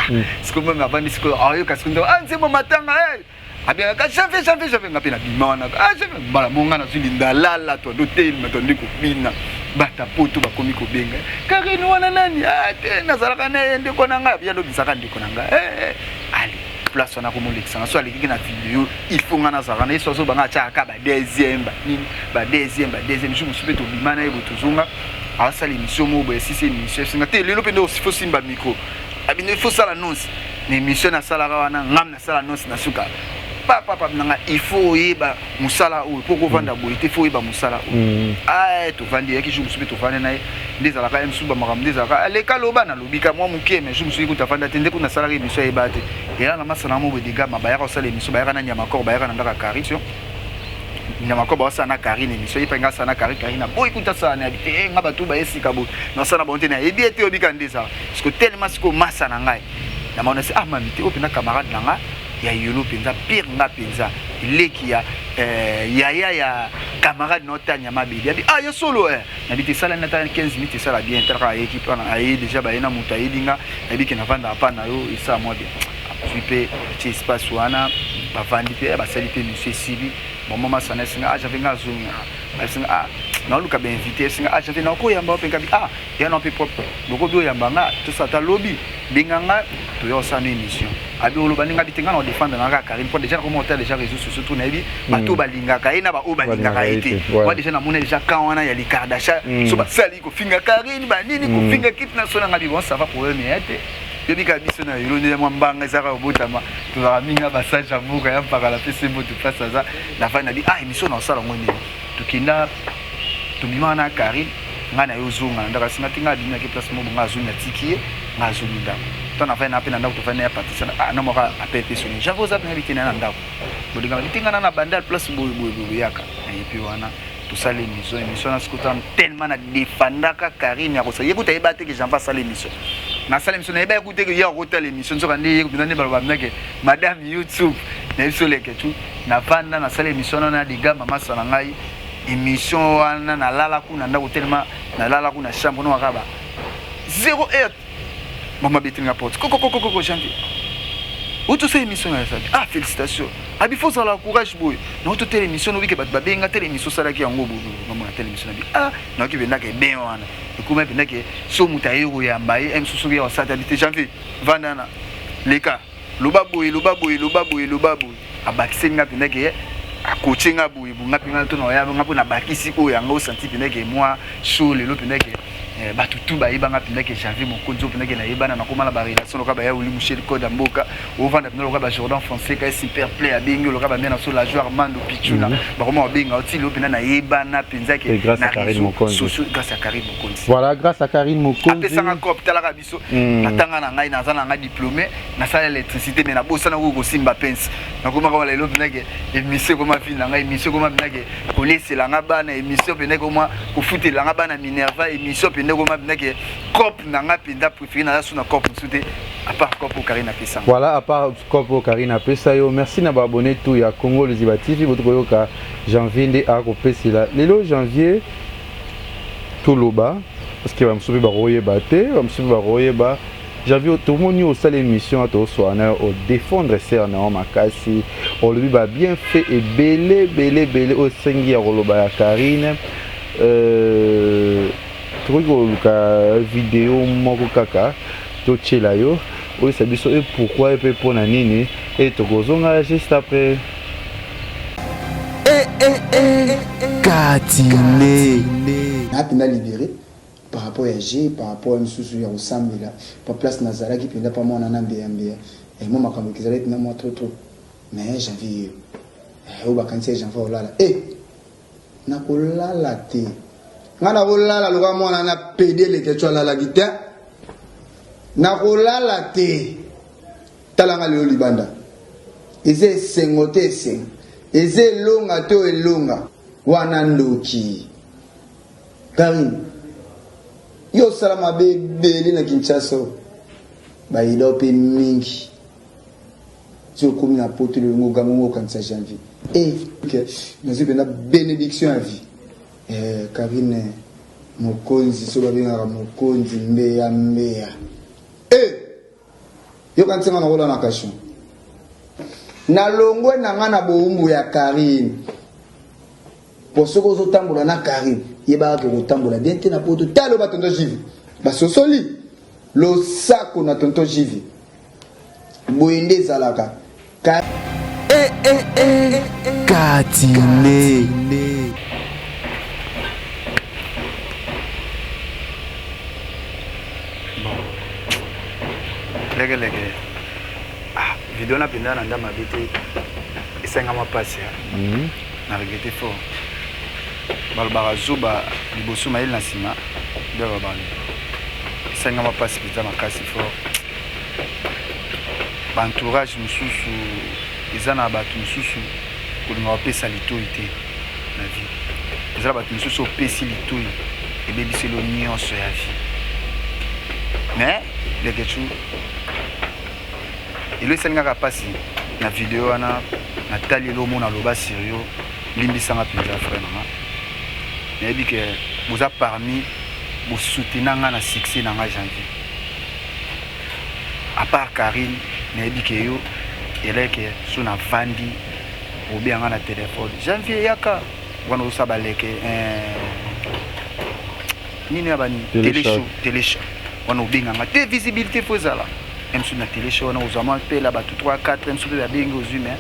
siko meme abandi siko ayo kasikundo anzemo matanga abia ka jamais ngapi na bimana jamais bala monga na zili ndalala to dotel matondi ko bina bata poto ba komi ko benga Karine wana nani te nazalaka na ende ko nanga bia lo bisaka ndiko nanga ali place wana ko mo lexa so ali kina vidéo il faut ngana zaka na so banga cha ka ba deuxième je me souviens to bimana ebo tuzunga asa l'émission mo ba si c'est émission singa te lelo pende aussi faut simba micro abine faut ça l'annonce l'émission na sala wana ngam na sala annonce na suka papa nanga il faut yeba musala ou pour vendre boité faut yeba musala to vendre yaki je me suis to vendre na des ala ka msuba makamde des ala le kaloba na lobika moi muke mais je me suis kuta vendre tende kuna salarié mission yeba te et là na masana mo bediga mabaya ko sala mission bayaka na nyama ko bayaka na ndaka Karine nyama ko ba sana Karine mission yipa nga sana Karine na boy kuta sana habité nga batu ba esika bo na sana bonte na ebi ete obika ndeza parce que tellement siko masa na ngai na mona se mamite opina camarade na nga ya yolo penza pire nga penza leki ya ya camarade nota nyama bidi abi ya solo na biti sala na 15 minutes sala bien tra équipe na ai déjà ba ina muta idinga abi kina vanda hapana yo isa moi bien tuipe ti espace wana ba vandi pe ba sali pe monsieur Sibi bon mama sana singa j'avais nga zunga ba singa na luka ba invité singa j'avais na ko yamba pe kabi ya na pe propre boko bio yamba nga to sa ta lobby binganga to yo sa émission abi oloba ninga bitinga na défendre na Karine pour déjà commenter déjà réseaux sociaux tout na bi bato balinga ka ina ba o balinga ka été moi déjà na mona déjà quand on a ya likardasha so ba sali ko finga Karine ba nini ko finga équipe nationale ngabi bon ça va pour eux mais yebika biso na yelo ne mwambanga ezaka obotama tozala minga basage amour ya mpaka la pese moto place aza na fa na bi émission na sala ngoni tukinda tubima na Karine nga na yo zonga ndaka singa tinga bina ke place mo nga zunga tikie nga zunga to na fana apena ndako to fana ya partisa na moka apete soni javo za pena bitina na ndako bodinga bitinga na bandal plus boy yaka et puis wana tout ça l'émission na skuta tellement na defandaka Karine ya kosa yekuta ebate que j'en passe à l'émission na salle émission na eba écouter que ya rota l'émission so kandi yekubinane baloba mnake madame YouTube na biso leke tout na vanda na salle émission na diga mama sana ngai émission wana na lala kuna ndako tellement na lala kuna chambre no wakaba 0 heure mama betinga porte koko janvier auto c'est émission na ça ah félicitations abi faut ça la courage boy na auto tele émission no bike bat babenga tele émission sala ki yango mama na tele émission na bi ah na ki benda ke ben wana ekuma benda ke so mutayero ya mbaye em susu ya satellite janvier vandana leka loba boy abakisenga benda ke akochenga boy bunga pinga to na ya ngapo na bakisi ko yango senti benda ke moi chaud le lo benda ke batutu bayebanga pinda ke Janvier Mokonzi pinda ke na yebana na komala ba relation loka ba ya uli Michel Code Mboka ovanda pinda loka ba Jordan Fonseca super play abingi loka ba mena so la joueur Mando Pichuna ba comment abinga oti lo pinda na yebana pinza ke grâce à Karine Mokonzi grâce à Karine Mokonzi voilà grâce à Karine Mokonzi apesa nga cop talaka biso natanga na ngai nazana nga diplômé na sala électricité mais na bossa na ko simba pense na komaka wala lo pinda ke émission comme fille na ngai émission comme pinda ke kolese la nga bana émission pinda ko moi ko futer la nga bana Minerva émission à part Kopo Karine Pessa. Voilà, à part Kopo Karine Pessa, merci na abonné tout ya Congo le Ziba TV votre yoka janvier de a kopesila. Lelo janvier tout loba parce que va me sauver ba royer baté, va me sauver ba royer ba janvier tout le monde au salle émission à to soana au défendre ser na makasi. On lui va bien fait et belé au sengi ya roloba ya Karine. Truc vidéo moko kaka to chela yo o sabiso et pourquoi et peut pour na nini et to kozonga juste après Katine na pina libéré par rapport à G par rapport à Msusu ya Osambela par place Nazara qui pina pas moi na mbea et moi makambo kizala pina moi trop mais j'avais au bakansi j'envoie là na kolala te ngana kolala loka mwana na PD le kecho la guitare na kolala te talanga leo libanda eze sengote seng eze longa to elonga wana ndoki Karine yo salama bebele na Kinshasa ba idope mingi tu komi na poto le ngoga ngo kanisa janvier que nous avons une bénédiction à vie Karine Mokonzi so babengaka Mokonzi mbeya yo kanisa na rola na kasho na longwe na nga na boumbu ya Karine posoko zo tambola na Karine yeba ke ko tambola bien te na poto talo ba tonto jivi ba sosoli lo sako na tonto jivi boende zalaka Katine lege ah vidéo na pinda na ndama bete esenga mapasi na regretté fort balbara zuba liboso mail na sima de babali esenga mapasi pita makasi fort entourage mususu ezana bato mususu kolinga bapesa litoi te na vie ezala bato mususu opesi litoi ebebiselo nyonso ya vie mais lekechu elo esalingaka mpasi na video wana natali elomona loba sirio limbisanga mpenza frère nanga nayebi ke boza parmi bosoutenanga nga na succès na nga janvier à part Karine nayebi ke yo eleke so na vandi obeyanga na telefone janvier yaka wana osaba leke nini ya bani teleshow wana obenganga te visibilité fo ezala même sur na teleshow wana ozwama mpe la bato 3 4 même sur mpe babengi ozwi mais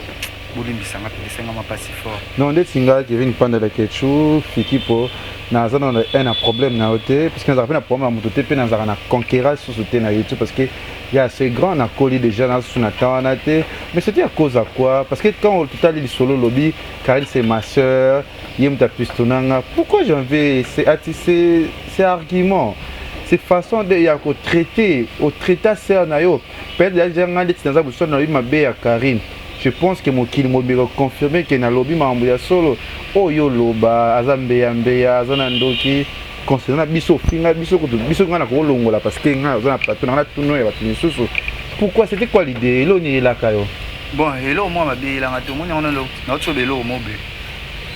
bolimbisanga mpe esengama pasi fort non ndeti nga Kevin Pandela Kechu fiki po naza na un problème na yo te parce que nazala mpe na problème na moto te mpe nazalaka na conquérage susu te na ye tu parce que il y a assez grand na koli déjà na susu na temps wana te mais c'était à cause à quoi parce que quand totali lisolo lobi Karine c'est ma soeur ye moto apistonanga pourquoi j'en vais c'est argument c'est façon de ya ko traiter au traiter ça na yo peut-être déjà ngandi tinaza buso na yima be ya Karine. Je pense que mokili mobile confirmer que na lobby mambo ya solo oyo loba azambe ya mbeya azana ndoki concernant biso finga biso ko biso ngana ko longola parce que nga azana plateau na tuno ya batini susu. Pourquoi c'était quoi l'idée lo ni la kayo? Bon, hello moi mabe la ngato moni on lo na tso belo mobe.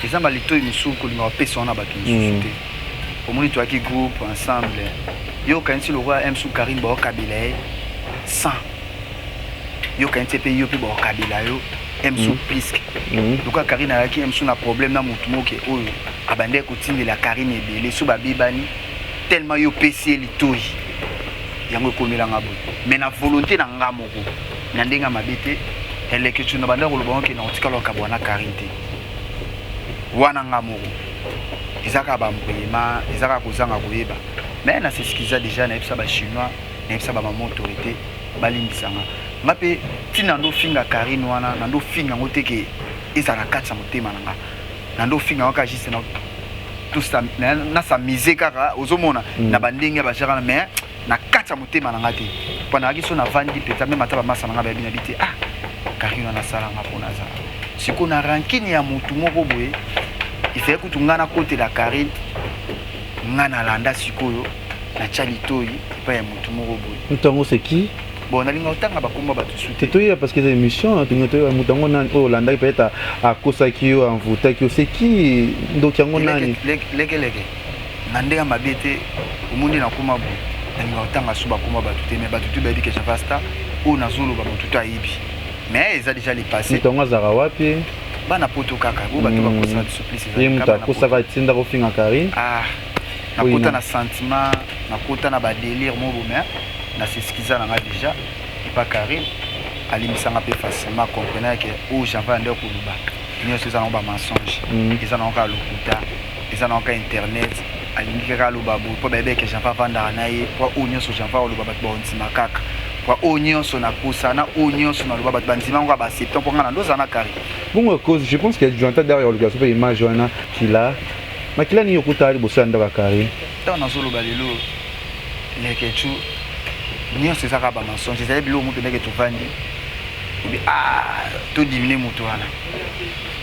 Ezamba lito imisu ko linga pesa na batini susu te. Omoni to aki groupe ensemble. Yo kanti le roi M sous Karine ba kabila 100. Yo kanti pe yo pe ba kabila yo M sous pisque. Donc Karine a qui M sous na problème na mutu moke oyo abande ko tindela Karine ebele so ba bibani tellement yo PC litoi. Yango komela ngabo. Mais na volonté na ngamoko. Na ndenga mabete elle que tu na banda ko lobongo ke na otikalo ka bona Karine te. Wana ngamoko. Izaka bambema, izaka kozanga koyeba. Mais na c'est ce qu'ils a déjà na epsa ba chinois, na epsa ba mama autorité balimbisanga. Ngape tinando finga Karine wana, nando finga ngote ke ezala katsa motema nanga. Nando finga waka juste na tout ça na sa mise kaka ozomona na bandenge ba jara mais na katsa motema nanga te. Pona akiso na vandi peta même ataba masa nanga ba bina bité ah Karine na sala ngapona za. Siko na rankini ya mutu moko boye il fait que tu ngana côté la Karine ngana landa sikoyo na chalitoyi pas ya mutu moko boye. Ntongo c'est qui? Bon na linga otanga bakomba batu sute. Tetoya parce que c'est émission tungoto mutango nani o landa peut-être à kosaki yo envuta ki c'est qui donc yango nani? Leke. Nandega mabete umundi na kuma bo. Na linga otanga suba komba batu te mais batu tu ba bike chafasta o nazolo ba mutu ta yibi. Mais ils a déjà les passé. Ntongo zara wapi? Bana poto kaka bo batu ba kosa de supplice. Ye muta kosaka tinda ko finga Karine. Ah. Na kota na sentiment, na kota na ba délire mo bo mais na c'est ce qu'ils ont déjà et pas Karine alimisanga pe facilement comprendre que o j'avais ndeko luba. Nous ces en ba mensonge. Ils en ont ka lokuta, ils en ont ka internet, alingi ka luba bo po bébé que j'avais vendre na ye, po o nyoso j'avais luba ba bonti makaka. Po o nyoso na kusana, o nyoso na luba ba bandima ngo ba septembre ngana ndoza na Karine. Bon cause je pense qu'il y a du jantal derrière le gars super image wana kila. Makila ni yokuta ali bosanda ba Karine. Dans na zolo balelo les kechu nous c'est ça ba mensonge c'est bilo mutu ndeke tuvandi obi ah to diminuer mutu wana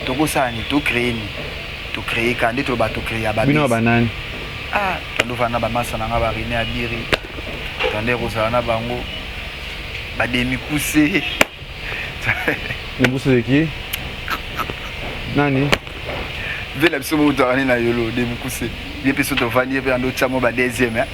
to ko sani to créer kandi to ba to créer ba bino banani ah to vana ba masa na ba rine abiri tande ko sana bango ba demi poussé ne poussé qui nani vela biso mutu ani na yolo demi poussé les personnes to vandi pe ando chamo ba deuxième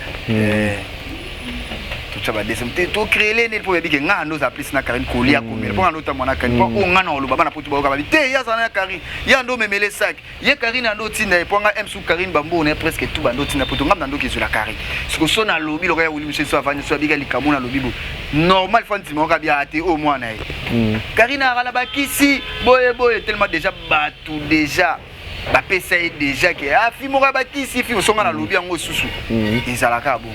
tu vas descendre to créer les pour dire que nga ndo za plus na Karine kolia komela pour ndo tamona Karine pour o nga na oloba bana potu ba ka te ya sana Karine ya ndo memele sac ye Karine ndo tinda pour nga M sous Karine bambo on est presque tout bando tinda potu ngam ndo kizu la Karine ce que so na lobi lo ya wuli monsieur so avani so biga likamuna lobi bo normal fanti mo ka bia ate au moins na Karine ala bakisi boye tellement déjà batu déjà ba pesa déjà que afi mora bakisi fi osonga na lobi yango susu ezalaka bon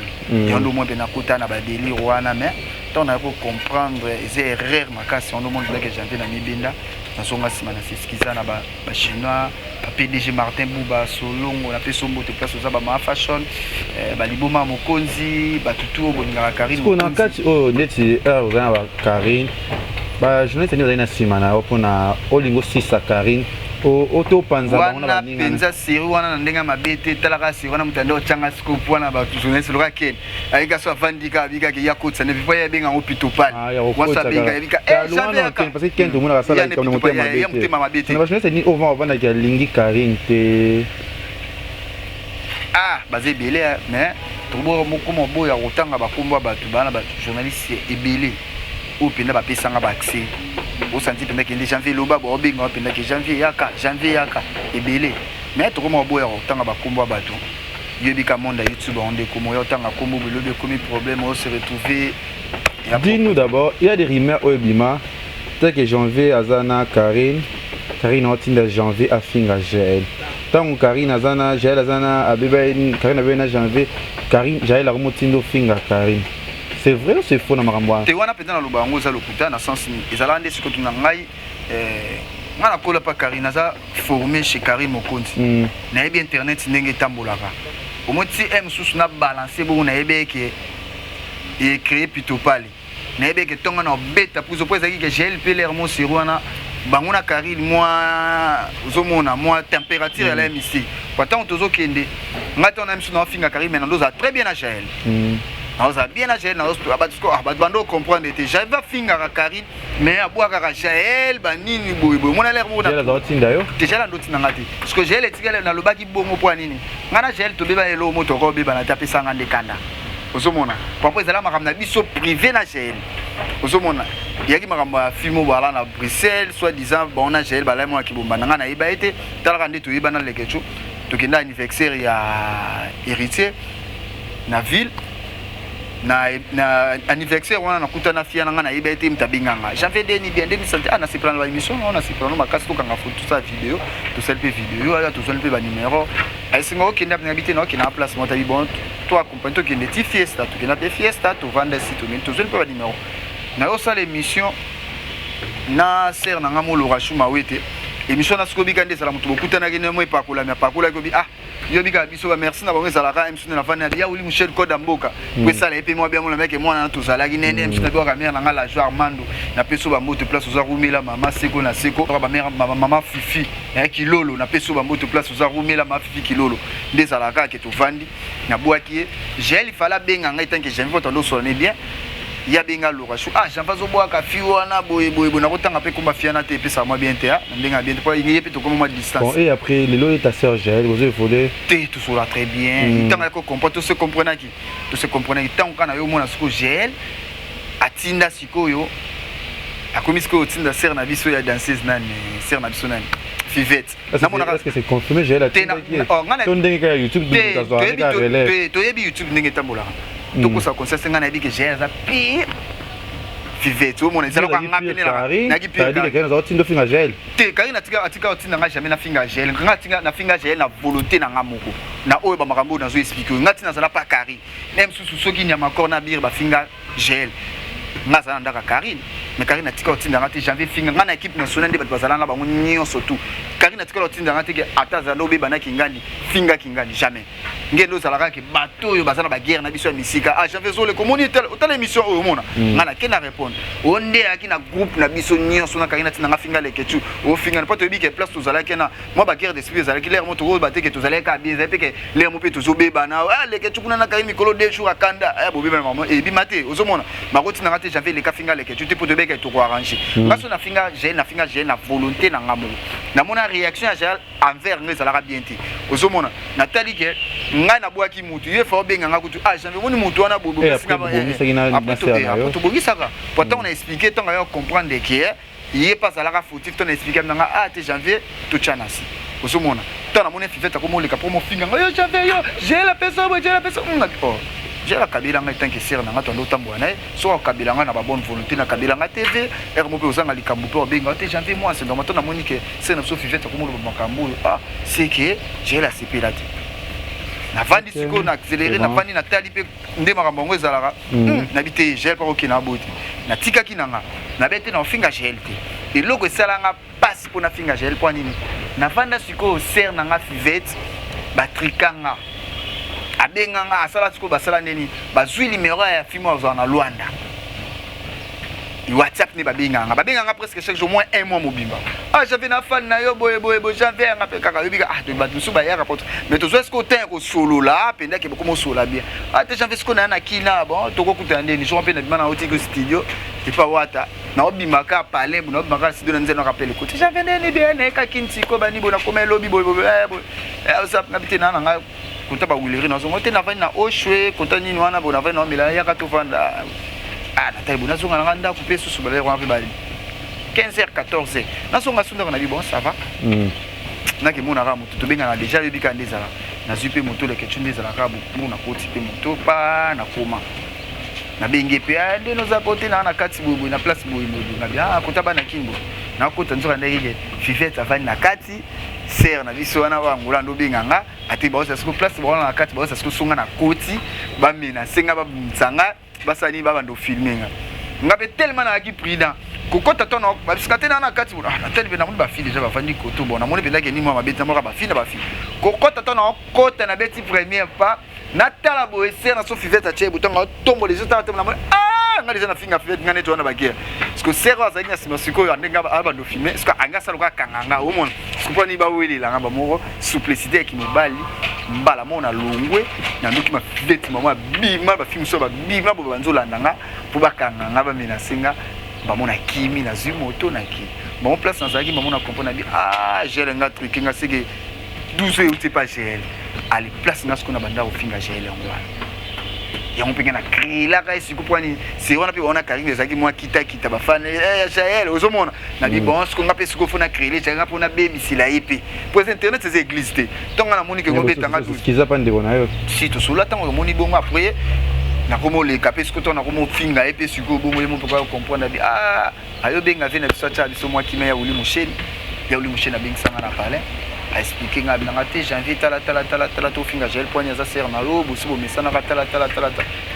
yondo mo pe na kota na ba délire wana mais on a pour comprendre les erreurs makasi on demande que j'avais na mibenda na songa sima na siskiza na ba chinois ba PDG Martin Bouba Solongo na peso mbote place za ba ma fashion ba liboma mokonzi ba tutu boninga Karine ko na kati o neti za ba Karine ba journée tenir na sima na opona olingo sisa Karine auto panza wana penza siri wana ndenga mabete talaka siri wana mutando changa scoop wana ba journaliste loka ken ayika so vandika bika ke yakotsa ne bipo ya benga opito pale wasa benga bika jamais parce que ken to mona sala comme mutema mabete na journaliste ni over vanda ke lingi Karine te ah bazé belé mais tobo moko mobo ya kotanga bakomba batu bana ba journaliste ebelé ou penda ba pesanga ba accès au senti pendant que janvier loba bo binga pendant que janvier yaka ebele mais to comme boya otanga ba kombo bato yebika monde YouTube on de comme otanga kombo lobe comme problème on se retrouver. Dis-nous d'abord, il y a des rumeurs au Bima tel que janvier azana Karine otinda janvier a finga Jaël tant Karine azana Jaël azana abeba Karine abena janvier Karine Jaël a remotindo finga Karine. C'est vrai ou c'est faux na makambo? Te wana peta na lobango za lokuta na sens ni ezala nde siko tuna ngai ngana kola pa Karine aza formé chez Karim Mokonzi na yebi internet ndenge tambolaka omoti m susu na balancer bo na yebe ke et créer plutôt pali na yebe ke tonga na beta puzo poza ki ke gel peler mo sirwana banguna Karine moi zomona moi température elle est ici pourtant tozo kende ngata on a msu na finga Karine maintenant doza très bien à Jaël ça bien à Jaël na bando comprendre était j'avais finga à Karine mais à boire à Jaël banini boybo mona l'air mo déjà la tinda yo déjà la ndoti ngati parce que Jaël etikala na lobaki bongo po nini ngana Jaël to beba elo moto ko beba na taper sanga ndekanda ozomona papa ezala makambo na biso privé na Jaël ozomona yaki makambo ya film bala na Bruxelles soit disant bon na Jaël bala mo akibomba nga na iba ete talaka ndeto iba na lekecho tokenda anniversaire ya héritier na ville na anniversaire wana nakuta na fia nga na iba ete mtabinganga j'avais deni bien deni santé na se prendre la émission on a se prendre ma casse to kanga photo tout ça vidéo tout ça pe vidéo ala tout ça pe ba numéro ay singo kenda na habiter na kina place mo tabi bon toi accompagne to kende ti fiesta to kenda pe fiesta to vendre site to tout ça pe ba numéro na yo ça l'émission na ser na ngamo lo rachuma wete émission na skobi kande sala mutu bokutana kene mo epakola mi apakola ko bi ah yo bika biso ba merci na bango sala ka émission na fana ya uli Michel Koda Mboka ko sala epe mo bien mo na meke mo na to sala ki nene émission na ko ka mère na ngala joie Armando na peso ba moto place oza rumela mama seko na seko ba mère mama Fifi ya kilolo na peso ba moto place oza rumela mama Fifi kilolo nde sala ka ke to vandi na boaki gel fala benga ngai tant que j'aime votre ndo sonner bien ya benga lorachu ah j'envazo boa ka fiwana boye na kotanga pe komba fiana te pe ça moi bien te ndenga bien pour y pe to comme moi de distance bon et après le lot est ta sœur Jaël vous avez volé tout cela très bien tant que comprend tout se comprendre qui tant kana yo mona siko Jaël atinda siko yo akomi siko tinda sœur na biso ya danseuse nani sœur na biso nani Fivette na mona est-ce que c'est confirmé Jaël atinda qui ton denga YouTube to yebi YouTube ndenge tambola donc ça consiste ngana bi que j'ai za pire Fivette au monde ezala ngapene na ki pire c'est-à-dire que nous autres finga Jaël te Karine atika otinda nga jamais na finga Jaël ngatinga na finga Jaël na volonté na ngamoko na oyo ba makambo na zo expliquer ngatina zala pas Karine même sous soki nyama corps na bir ba finga Jaël ngasa ndaka Karine mais Karine atika otinda ngati janvier finga ngana équipe nationale de bazala na bango nyonso tout Karine atika otinda ngati ke ataza no be bana kingani finga kingani jamais ngendo salaka ke bato yo bazana ba guerre na biso ya misika ah janvier zo le komoni tel émission oyo mona ngana kena répondre onde akina groupe na biso nyonso na Karine atinda nga finga le ketu o finga na pato bi ke place to zala kena moi ba guerre d'esprit zala ki l'air moto ba te ke to zala ka bien pe ke l'air mo pe to zo be bana ah le ketu kuna na Karine mikolo 2 jours akanda ah bo be bana maman e bi mate ozomona makoti na ngate janvier le ka finga le ketu te pour de be ke to ko arranger ngaso na finga j'ai na volonté na ngamo na mona réaction à Jaël envers nous ça la bien ti ozomona natali ke nga na boaki mutu ye fa obenga nga kutu ah janvier moni mutu wana bobo singa ba après to bogisaka pourtant on a expliqué tant à comprendre que il pas à la fautif ton expliquer nga ah te janvier to chanasi ozomona tant na mona Fivette ko mo le ka promo finga yo janvier yo j'ai la personne j'ai la kabila nga tant que sir na nga tondo tambo na so kabila nga na ba bonne volonté na kabila nga TV mo pe osanga likambu pe obenga te janvier moi c'est normal to na monique c'est na so Fivette ko mo le makambo ah c'est que j'ai la cépilate na vandi siko na accélérer na vandi na tali pe nde makambo ngo ezalaka na bité j'ai pas okina boti na tika kinanga na bete na finga Jaël te et logo sala nga passe pour na finga Jaël pour nini na vanda siko ser na nga Fivette batrikanga abenganga asala siko basala neni bazwi numéro ya fimo za na Luanda WhatsApp ne babenganga presque chaque jour moins un mois mobimba ah j'avais na fan na yo boye j'avais nga pe kaka yobika ah de batu suba ya rapport mais to zo est-ce que ten ko solo là penda ke beaucoup solo bien ah te j'avais ce qu'on a na kina bon to ko kutande ni jo pe na bimana oti ko studio ti pa wata na obimaka parler na obimaka studio na nzeno rappel ko te j'avais ne bien na ka kinti ko bani bona ko melo bi boye WhatsApp na bitena na nga kota ba wuleri na zo ngote na vani na oshwe kota nini wana bona vani na mila ya ka to vanda ah natali bona zonga na ndako pe susu bale kwa bali 15h 14h na songa sunda na bi bon ça va na ke mona ra mutu to benga na déjà bika ndezala na zupe moto le ketchu ndezala ka bu na koti pe moto pa na koma na benge pe ande no za kote na kati bubu na place bubu na bia kota bana kimbo na kota nzoka ndenge Fivette avani na kati ser na biso wana wa ngula ndo benganga ati ba osa place ba na kati ba osa songa na koti ba mina senga ba mtsanga basani baba ndo filmenga ngabe tellement na ki prudent kokota to na bisikate na kati na tele be na moni ba fille déjà ba fandi koto bon na moni be ndake ni moi mabeti na ba fille kokota to na kota na beti premier pas na tala bo ese na so fiveta che butonga tombo les autres na moni ngali za na finga fiveta ngane to na bakia parce que sero za nya sima siko ya ndenga ba do filmer parce que anga sa loka kanganga o mon siko ni ba weli la ngaba moko simplicité qui me bali mbala mona longwe na ndoki ma fiveta mama bima ba film so ba bima bo banzola ndanga po ba kanganga ba menasinga bamona kimi na zumoto na ki bon place na zaki bamona comprendre bi gel nga truc nga seke 12 heures c'est pas gel ali place nga skona banda ofinga gel ngwa ya mpenge na krila ka siku pwani c'est on a pu on a Karine zaki moi kita ba fan gel ozomona na bi bon skona pe siku fona krila nga pona be misila ipi pour internet c'est existé donc na moni ke ngombe tanga tout ce qu'ils a pas de bonayo si to sula tango moni bongo après na komo le kapé sikoto na komo finga epe siko bongo yemo pourquoi comprendre bi ayo benga vena biso cha biso moi qui me ya uli musheni na benga sanga na parler a expliquer nga binanga te janvier tala to finga gel ponya za ser na lo bosi bo mesana ka tala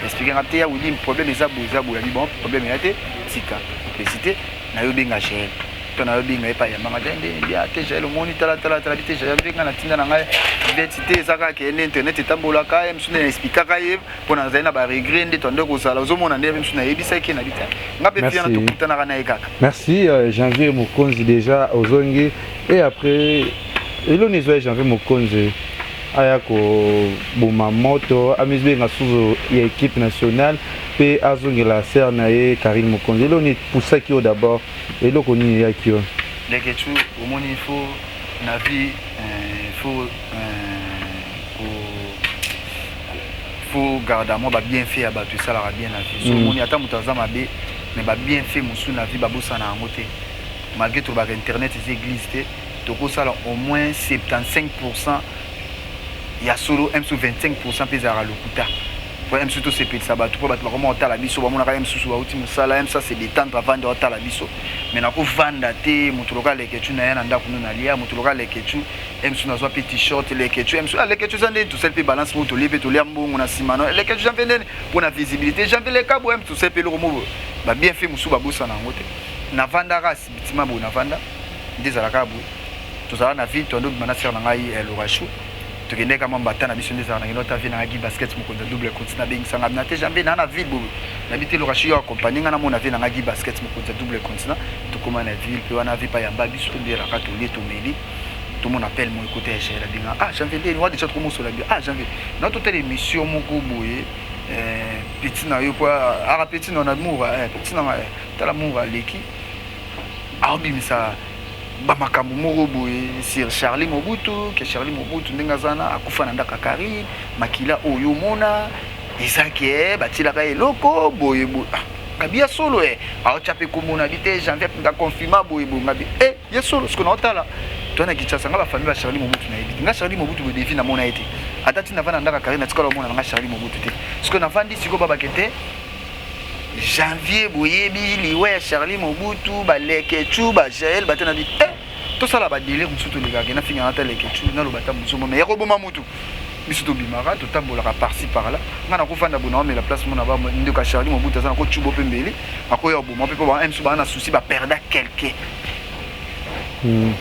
expliquer nga te ya uli problème eza bo ya bon problème ya te sika pesité na yo benga gel to na yo benga epa ya manga dende ya te gel moni tala bite gel benga na tinda na ngai identité ezaka ke internet etambola ka msuna expliquer ka ye pona zaina ba regret nde to ndeko sala ozomona nde msuna yebisa ke na bita ngape pia na to kutana kana ekaka. Merci Janvier Mokonzi déjà ozongi et après elonizo Janvier Mokonzi ayako boma moto amizbe nga suzo ya équipe nationale pe azongi la serna e Karine Mokonzi eloni pour ça qui d'abord eloko ni ya kio leke tu omoni faut na vie faut garder moi ba bien fait ba tout ça la bien na vie so moni ata mutazama be mais ba bien fait musu na vie ba bossa na ngote malgré tout ba internet les églises to ko ça au moins 75% ya solo m sur 25% pesa lokuta pour m surtout c'est pesa ba tout pour ba comment ta la biso ba mona ka m susu ba uti musala m ça c'est détendre avant de ta la biso mais na ko vanda te mutuloka leke tu na yana ndako na lia mutuloka leke tu m sur na zo petit t-shirt leke tu m sur leke tu zande tout seul pe balance moto lever to lia mbongo na simano leke tu jambe ndene pour la visibilité jambe le kabo m tout seul pe le romo ba bien fait musu ba bossa na ngote na vanda ka sibitima bo na vanda ndezala ka bo to zala na vie to ndo mana ser na ngai l'orachou to kende kama mbata na biso ndezala na ngino ta vie na ngai basket mokonda double continent bing sanga na te jambe na vie bo na bité l'orachou yo accompagner na mona vie na ngai basket mokonda double continent to koma na ville pe wana vie pa yamba biso ndela ka to leto meli tout le monde appelle mon côté chez la dinga janvier on va déjà trop mon sur la janvier notre telle émission mon boye petit na yo quoi petit non amour petit na ta l'amour leki abi ça ba makambo moko boye sur Charlie Mobutu que Charlie Mobutu ndenga zana akufa na ndaka Karine makila oyo mona ezake batila ka eloko boye ngabia solo aochape komona bité janvier nga confirma boye ngabi ye solo ce qu'on otala tona kichasa nga ba famille ba Charlie Mobutu na yebi nga Charlie Mobutu bo defi na mona ete atati na vana ndaka Karine tikola mona nga Charlie Mobutu te ce qu'on a vandi siko baba kete janvier boyebi liwe Charlie Mobutu ba lekechu ba Jael batena di to sala ba délai musuto ligaka na finga na lekechu na lo bata musumo mais yako boma mutu misuto bimara to tambola ka par-ci par là ngana ko fanda bona mais la place mona ba ndeka Charlie Mobutu azana ko chubo pembeli akoya boma pe ba em suba na souci ba perdre quelqu'un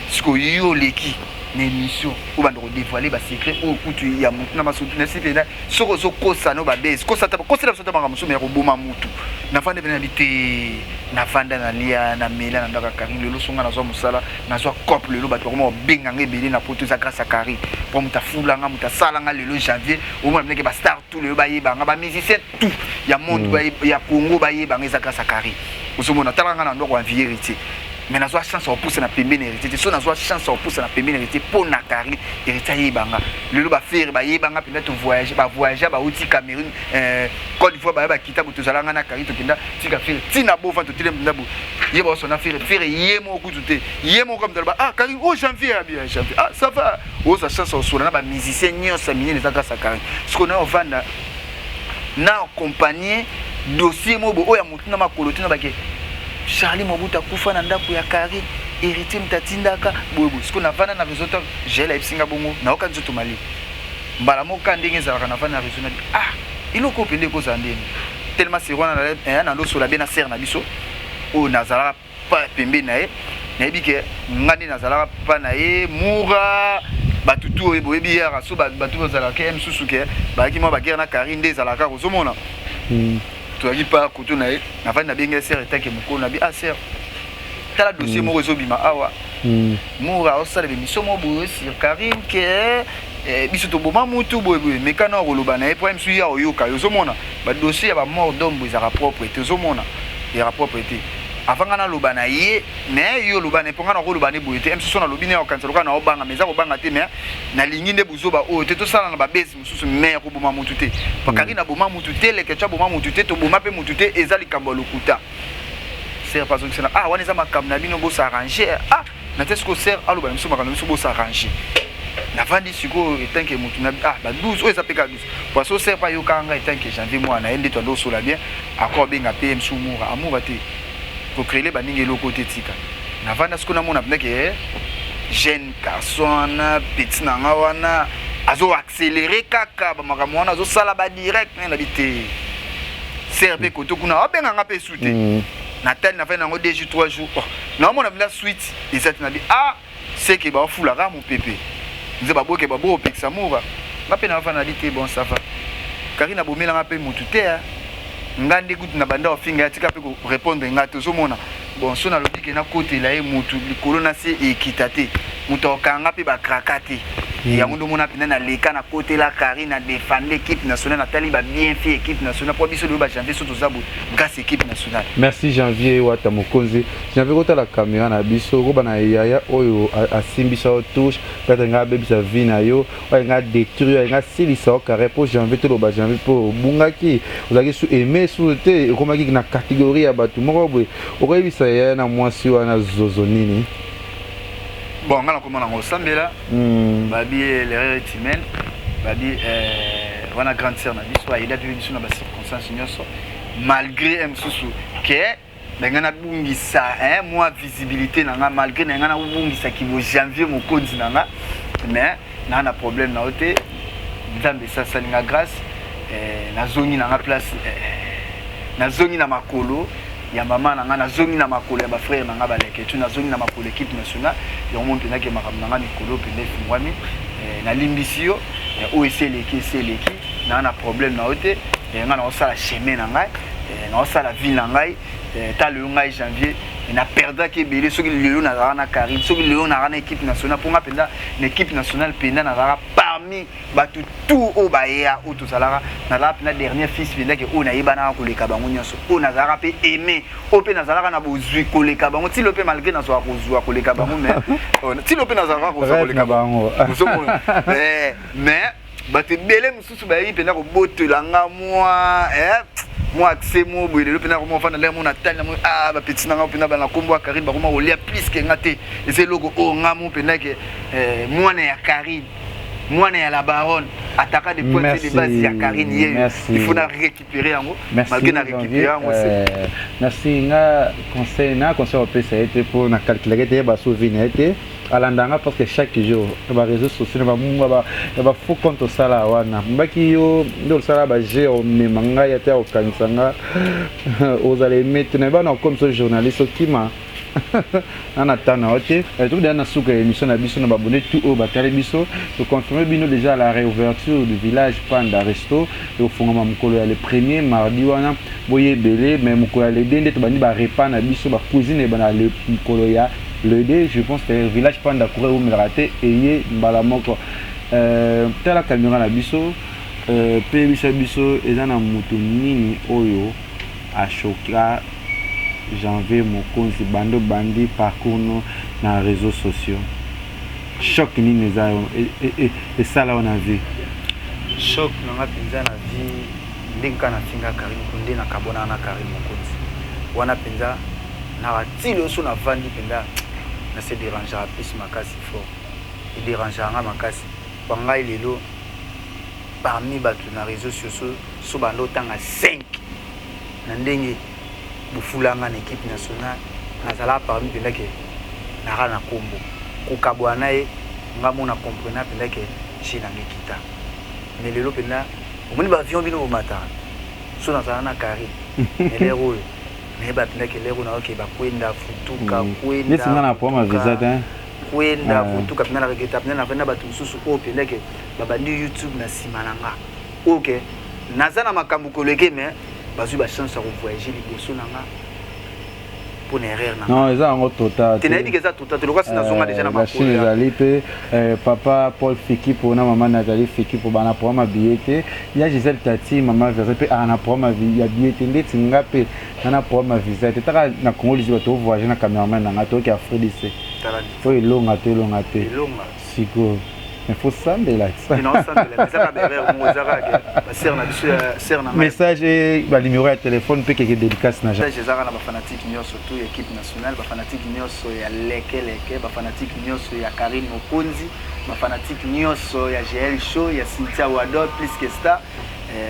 siko yo leki na émission ou bando dévoiler ba secret au kutu ya mutu na masutu na sipena soko zo kosa no ba base kosa ta kosa la sota banga musumo ya ko boma mutu na fanda bena bité na fanda na lia na mela na ndaka Karine lelo songa na zo musala na zo couple lelo bato ko benga ngebeli na poto za grâce à Karine pour muta fulanga muta salanga lelo janvier au moins ba star tout lelo ba yebanga ba musicien tout ya monde ya Congo ba yebanga za grâce à Karine osomona talanga na ndoko en vérité mais na zo chance au pousser na pembeni hérité so na zo chance au pousser na pembeni hérité pour na Karine hérité yebanga lelo ba faire ba yebanga penda to voyager ba uti Cameroun Côte d'Ivoire ba kita buto zalanga na Karine to kenda tika faire tina bo fa to tile ndabu yeba so na faire yemo okutute yemo comme dalba Karine janvier bien janvier ça va sa chance au sola na ba musicien nyonso mini les grâce à Karine ce qu'on a vanda na accompagner dossier mobo oya mutu na makolo tina bake Charlie Mobutu akufa na ndako ya Karine héritier mtatindaka boyebo siko na vana na réseau gel ipsinga bongo na oka nzoto mali mbala moka ndenge zalaka na vana na réseau na iloko pende ko zandeni tellement c'est rwana na ndo sola bien na ser na biso o nazala pa pembe na ye nayebi ke ngandi nazalaka pa na ye mura batutu oyo boyebi yaka so batu bazalaka ye mosusu ke bayaki mwa bagere na Karine nde ezalaka kozomona tozalaki pa koto na ye navandi nabenge ser etake mokolo nabi ser tala dossier moko ezobima awa mura osala bemission mo boye sur Karine ke biso toboma mutu boye mekana koloba na ye po mosusu ya oyoka ozomona badossier ya bamort d'homme ezalaka propre te ozomona ezalaka propre te avant nga naloba na ye mais yo loba na mponga na koloba ne boye te mosusu nalobi ne okanisa loka na obanga mais eza kobanga te mais nalingi nde bozoba oyo te tosala na babesi mosusu mais ya koboma mutu te po Karine aboma mutu te leke tya boma mutu te toboma mpe mutu te eza likambo ya lokuta ser pazongisana wana eza makambo na bino bosarrange na te siko ser aloba na biso makambo na biso bosarrange navandi sikoyo etanke motu na ba 12 oyo eza mpe ka 12 poiso ser pa yokanga etanke janvier mwana na ye nde toando osola bien akor benga mpe msu mura amura te kokrele baningi eloko te tika navanda siko namona mpendake jeune garçon wana petit na nga wana azoaccéléré kaka bamakambo wana azosala badirect nabi te ser mpe koto kuna abenganga mpe su te natali navandi nango 2 jours 3 jours naomona mpenda suite eza te nabi seke bafulaka mopepe nze baboke babo opekisa mura nga mpe navanda nabi te bon ça va Karine abomelanga mpe motu te nga nde kutu na banda ofinga ya tika mpe korépondre nga te ozomona bon so nalobi ke nakotela ye motu likolo na se ekita te moto akokanga mpe bakraka te yango ndomona mpena naleka nakotela Karine na défendre équipe nationale natali babien fait équipe nationale mpo biso loyo bajanvier so toza boye grâce équipe nationale. Merci Janvier wata mokonzi Janvier kotala caméra na biso koba na yaya oyo asimbisa o touche peut-être nga bebisa vie na yo oyo nga détruire nga silisa o carré po Janvier toloba Janvier po bungaki ozalaki su aimé su te ekomaki na catégorie ya bato moko boye okoyebisa yaya na mwasi wana zozo nini. Bon, nga nakomona ngo sambela babi l'erreur est humaine babi wana grande sœur na biso ayeda pe biso na ba circonstances nyonso malgré msusu ke benga na bungisa moi visibilité na nga malgré na nga na bungisa ki bo janvier mokonzi na nga mais na problème na ote nzambe sasa linga grâce nazongi na nga place nazongi na makolo ya mama na nga nazongi na makolo ya ba frère na nga baleke tu nazongi na makolo équipe nationale ya monde na ke makambo na nga mikolo pende fingwami na limbisio o eseleki na problème na ote nga na osala chemin na ngai na osala vie na ngai ta le ngai janvier na perda ke belé soki lelo na zara na Karine soki lelo na rana équipe nationale pour nga penda na équipe nationale penda na zara parmi batu tout o baya o to salara na la penda dernier fils penda ke o na yebana ko leka bango nyonso o na zara pe aimé o pe na zara na bozui ko leka bango ti lo pe malgré na so ko zua ko leka bango mais ti lo pe na zara ko zua ko leka bango mais batu belé mususu ba yi penda ko botolanga moi moi accès mo boye le pena ko fana le mo na tali mo ba petit na ngapena ba na kombo ya Karine ba ko olia plus ke ngate et c'est logo o ngamo pena ke mwana ya Karine mwana ya la baronne attaquer des points de base ya Karine hier il faut na récupérer yango malgré na récupérer yango merci nga conseil au PCT pour na calculer te ba souvenir te alandanga parce que chaque jour ba réseaux sociaux ba faut compte sala wana mbaki yo ndo sala ba gère memanga ya te okanisanga ozale mettre na ba na comme ce journaliste qui m'a en attendant ok tout dans suka émission na biso na ba abonné tout au batale biso to confirmer bino déjà la réouverture du village Panda Resto au fongama mukolo ya le premier mardi wana boye belé mais mukolo ya le dende to bani ba repas na biso ba cuisine ba na le mukolo ya le dé je pense que le village Panda courir ou me rater et mbala moko tala caméra na biso pe biso ezana mutu nini oyo a choquer Janvier mokonzi bando bandi parcours no na réseaux sociaux choc nini za et ça là on a vu choc na penza na vie ndinka na finga Karine kunde na kabona na Karine mokonzi wana penza na batilo so na vandi penza na se déranger à plus makasi fort et déranger nga makasi bangai lelo parmi batu na réseaux sociaux so bando tanga 5 na ndenge bufulanga na équipe nationale nazala parmi penda ke nara na kombo kokabwana ye ngamo na comprendre penda ke china ngikita mais lelo penda omoni ba avion bino mata so nazala na Karine ele oyo mais bapinaki lero na oke bakwenda futuka kwenda neti ngana pour ma visa hein kwenda futuka pina na regeta pina na venda batu mususu opeleke babandi YouTube na simananga OK naza na makambo koleke mais bazui ba chance à voyager liboso nanga pour erreur nanga non eza ngo total tenabi ke za total lokwa sina zonga déjà na makolo ya lipe papa Paul Fiki pour na maman Nathalie Fiki pour bana pour ma billet ya Gisèle Tati maman verse pe ana pour ma vie ya billet ndeti ngape na pour ma visa tetaka na Congo lizo to voyager na cameraman nanga to ki Afrique faut longa te siko il faut sambela non sambela ça ka bébé mo zaka ba ser na biso ser na message ba numéro ya téléphone pe que dédicace na ja zaka na ba fanatique nyonso to équipe nationale ba fanatique nyonso ya leke ba fanatique nyonso ya Karine Mokonzi ba fanatique nyonso ya GL Show ya Cynthia Wado plus que ça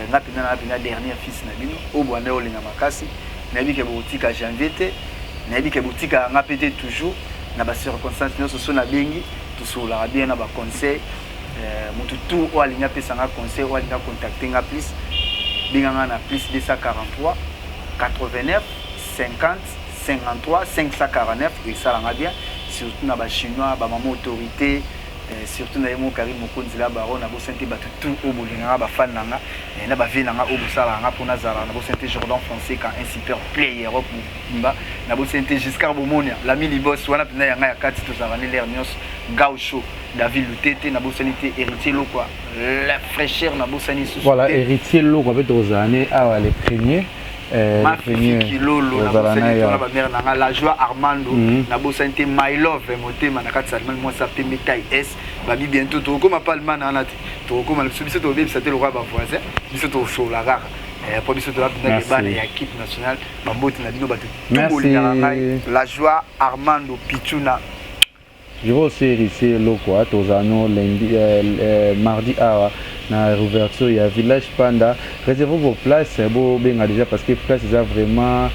ngapina na bina dernier fils na bino obwanda olinga makasi na bi ke boutique janvier te na bi ke boutique ngapete toujours na ba circonstance nyonso so na bengi tout bien na ba conseil mutu tout o alinga pesa nga conseil o alinga contacter nga plus binganga na plus 243 89 50 53 549 et ça la bien surtout na ba chinois ba mama autorité surtout na yemo Karim Mokonzi la baron na bo santé batu tout o bolinga ba fan nanga na ba vie nanga o busala nga pona zala na bo santé Jordan Fonseca un super player op mba na bo santé Giscard Bomonia l'ami Libos wana pina yanga ya kati to zala ne lernios Gaucho David Lutete na bo santé héritier lokwa la fraîcheur na bo santé voilà héritier lokwa peut ozane awa les premiers ma fille lolo la joie Armando na bo santé my love motema na kati salman moi ça pe métail S babi bientôt to comme pas le man na to comme le biso to bébé c'était le roi ba voisin biso to show la rare pour biso to la bana ya équipe nationale ba boti na bino ba tout la joie Armando Pichuna. Je vais aussi hériter loko tozano lundi mardi awa na réouverture ya village Panda. Réservez vos places bon benga déjà parce que place est vraiment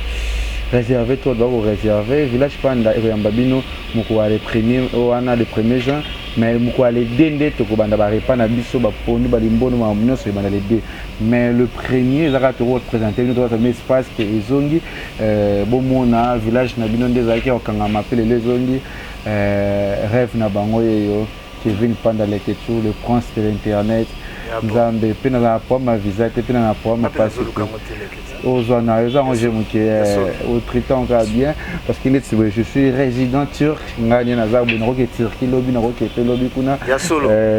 réservé toi doit vous réserver village Panda et Yambabino moko les premiers wana les premiers gens mais moko les dende to ko banda ba repa na biso ba pondu ba limbono ma nyonso banda les deux mais le premier zaka to représenter nous doit un espace que ezongi bon mona village na bino ndezaki okanga mapele les zongi rêve na bango yo Kevin Panda Leketu le prince de l'internet nzambe pe na pour ma visa te pe na pour ma passe ozana eza j'aime que au traitant ka bien parce que je suis résident turc ngani na zabu na roke turki lobby na roke pe lobby kuna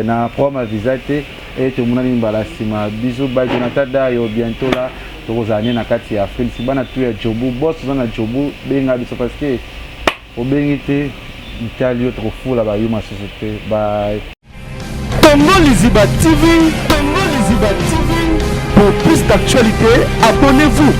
na pour ma visa te et tout mona limbala sima bisous ba Jonathan Dayo bientôt là tozania na kati ya Afrique si bana tu ya jobu boss na jobu benga biso parce que obengite Italie trop fou là bas ma société bye Congo Liziba TV pour plus d'actualités abonnez-vous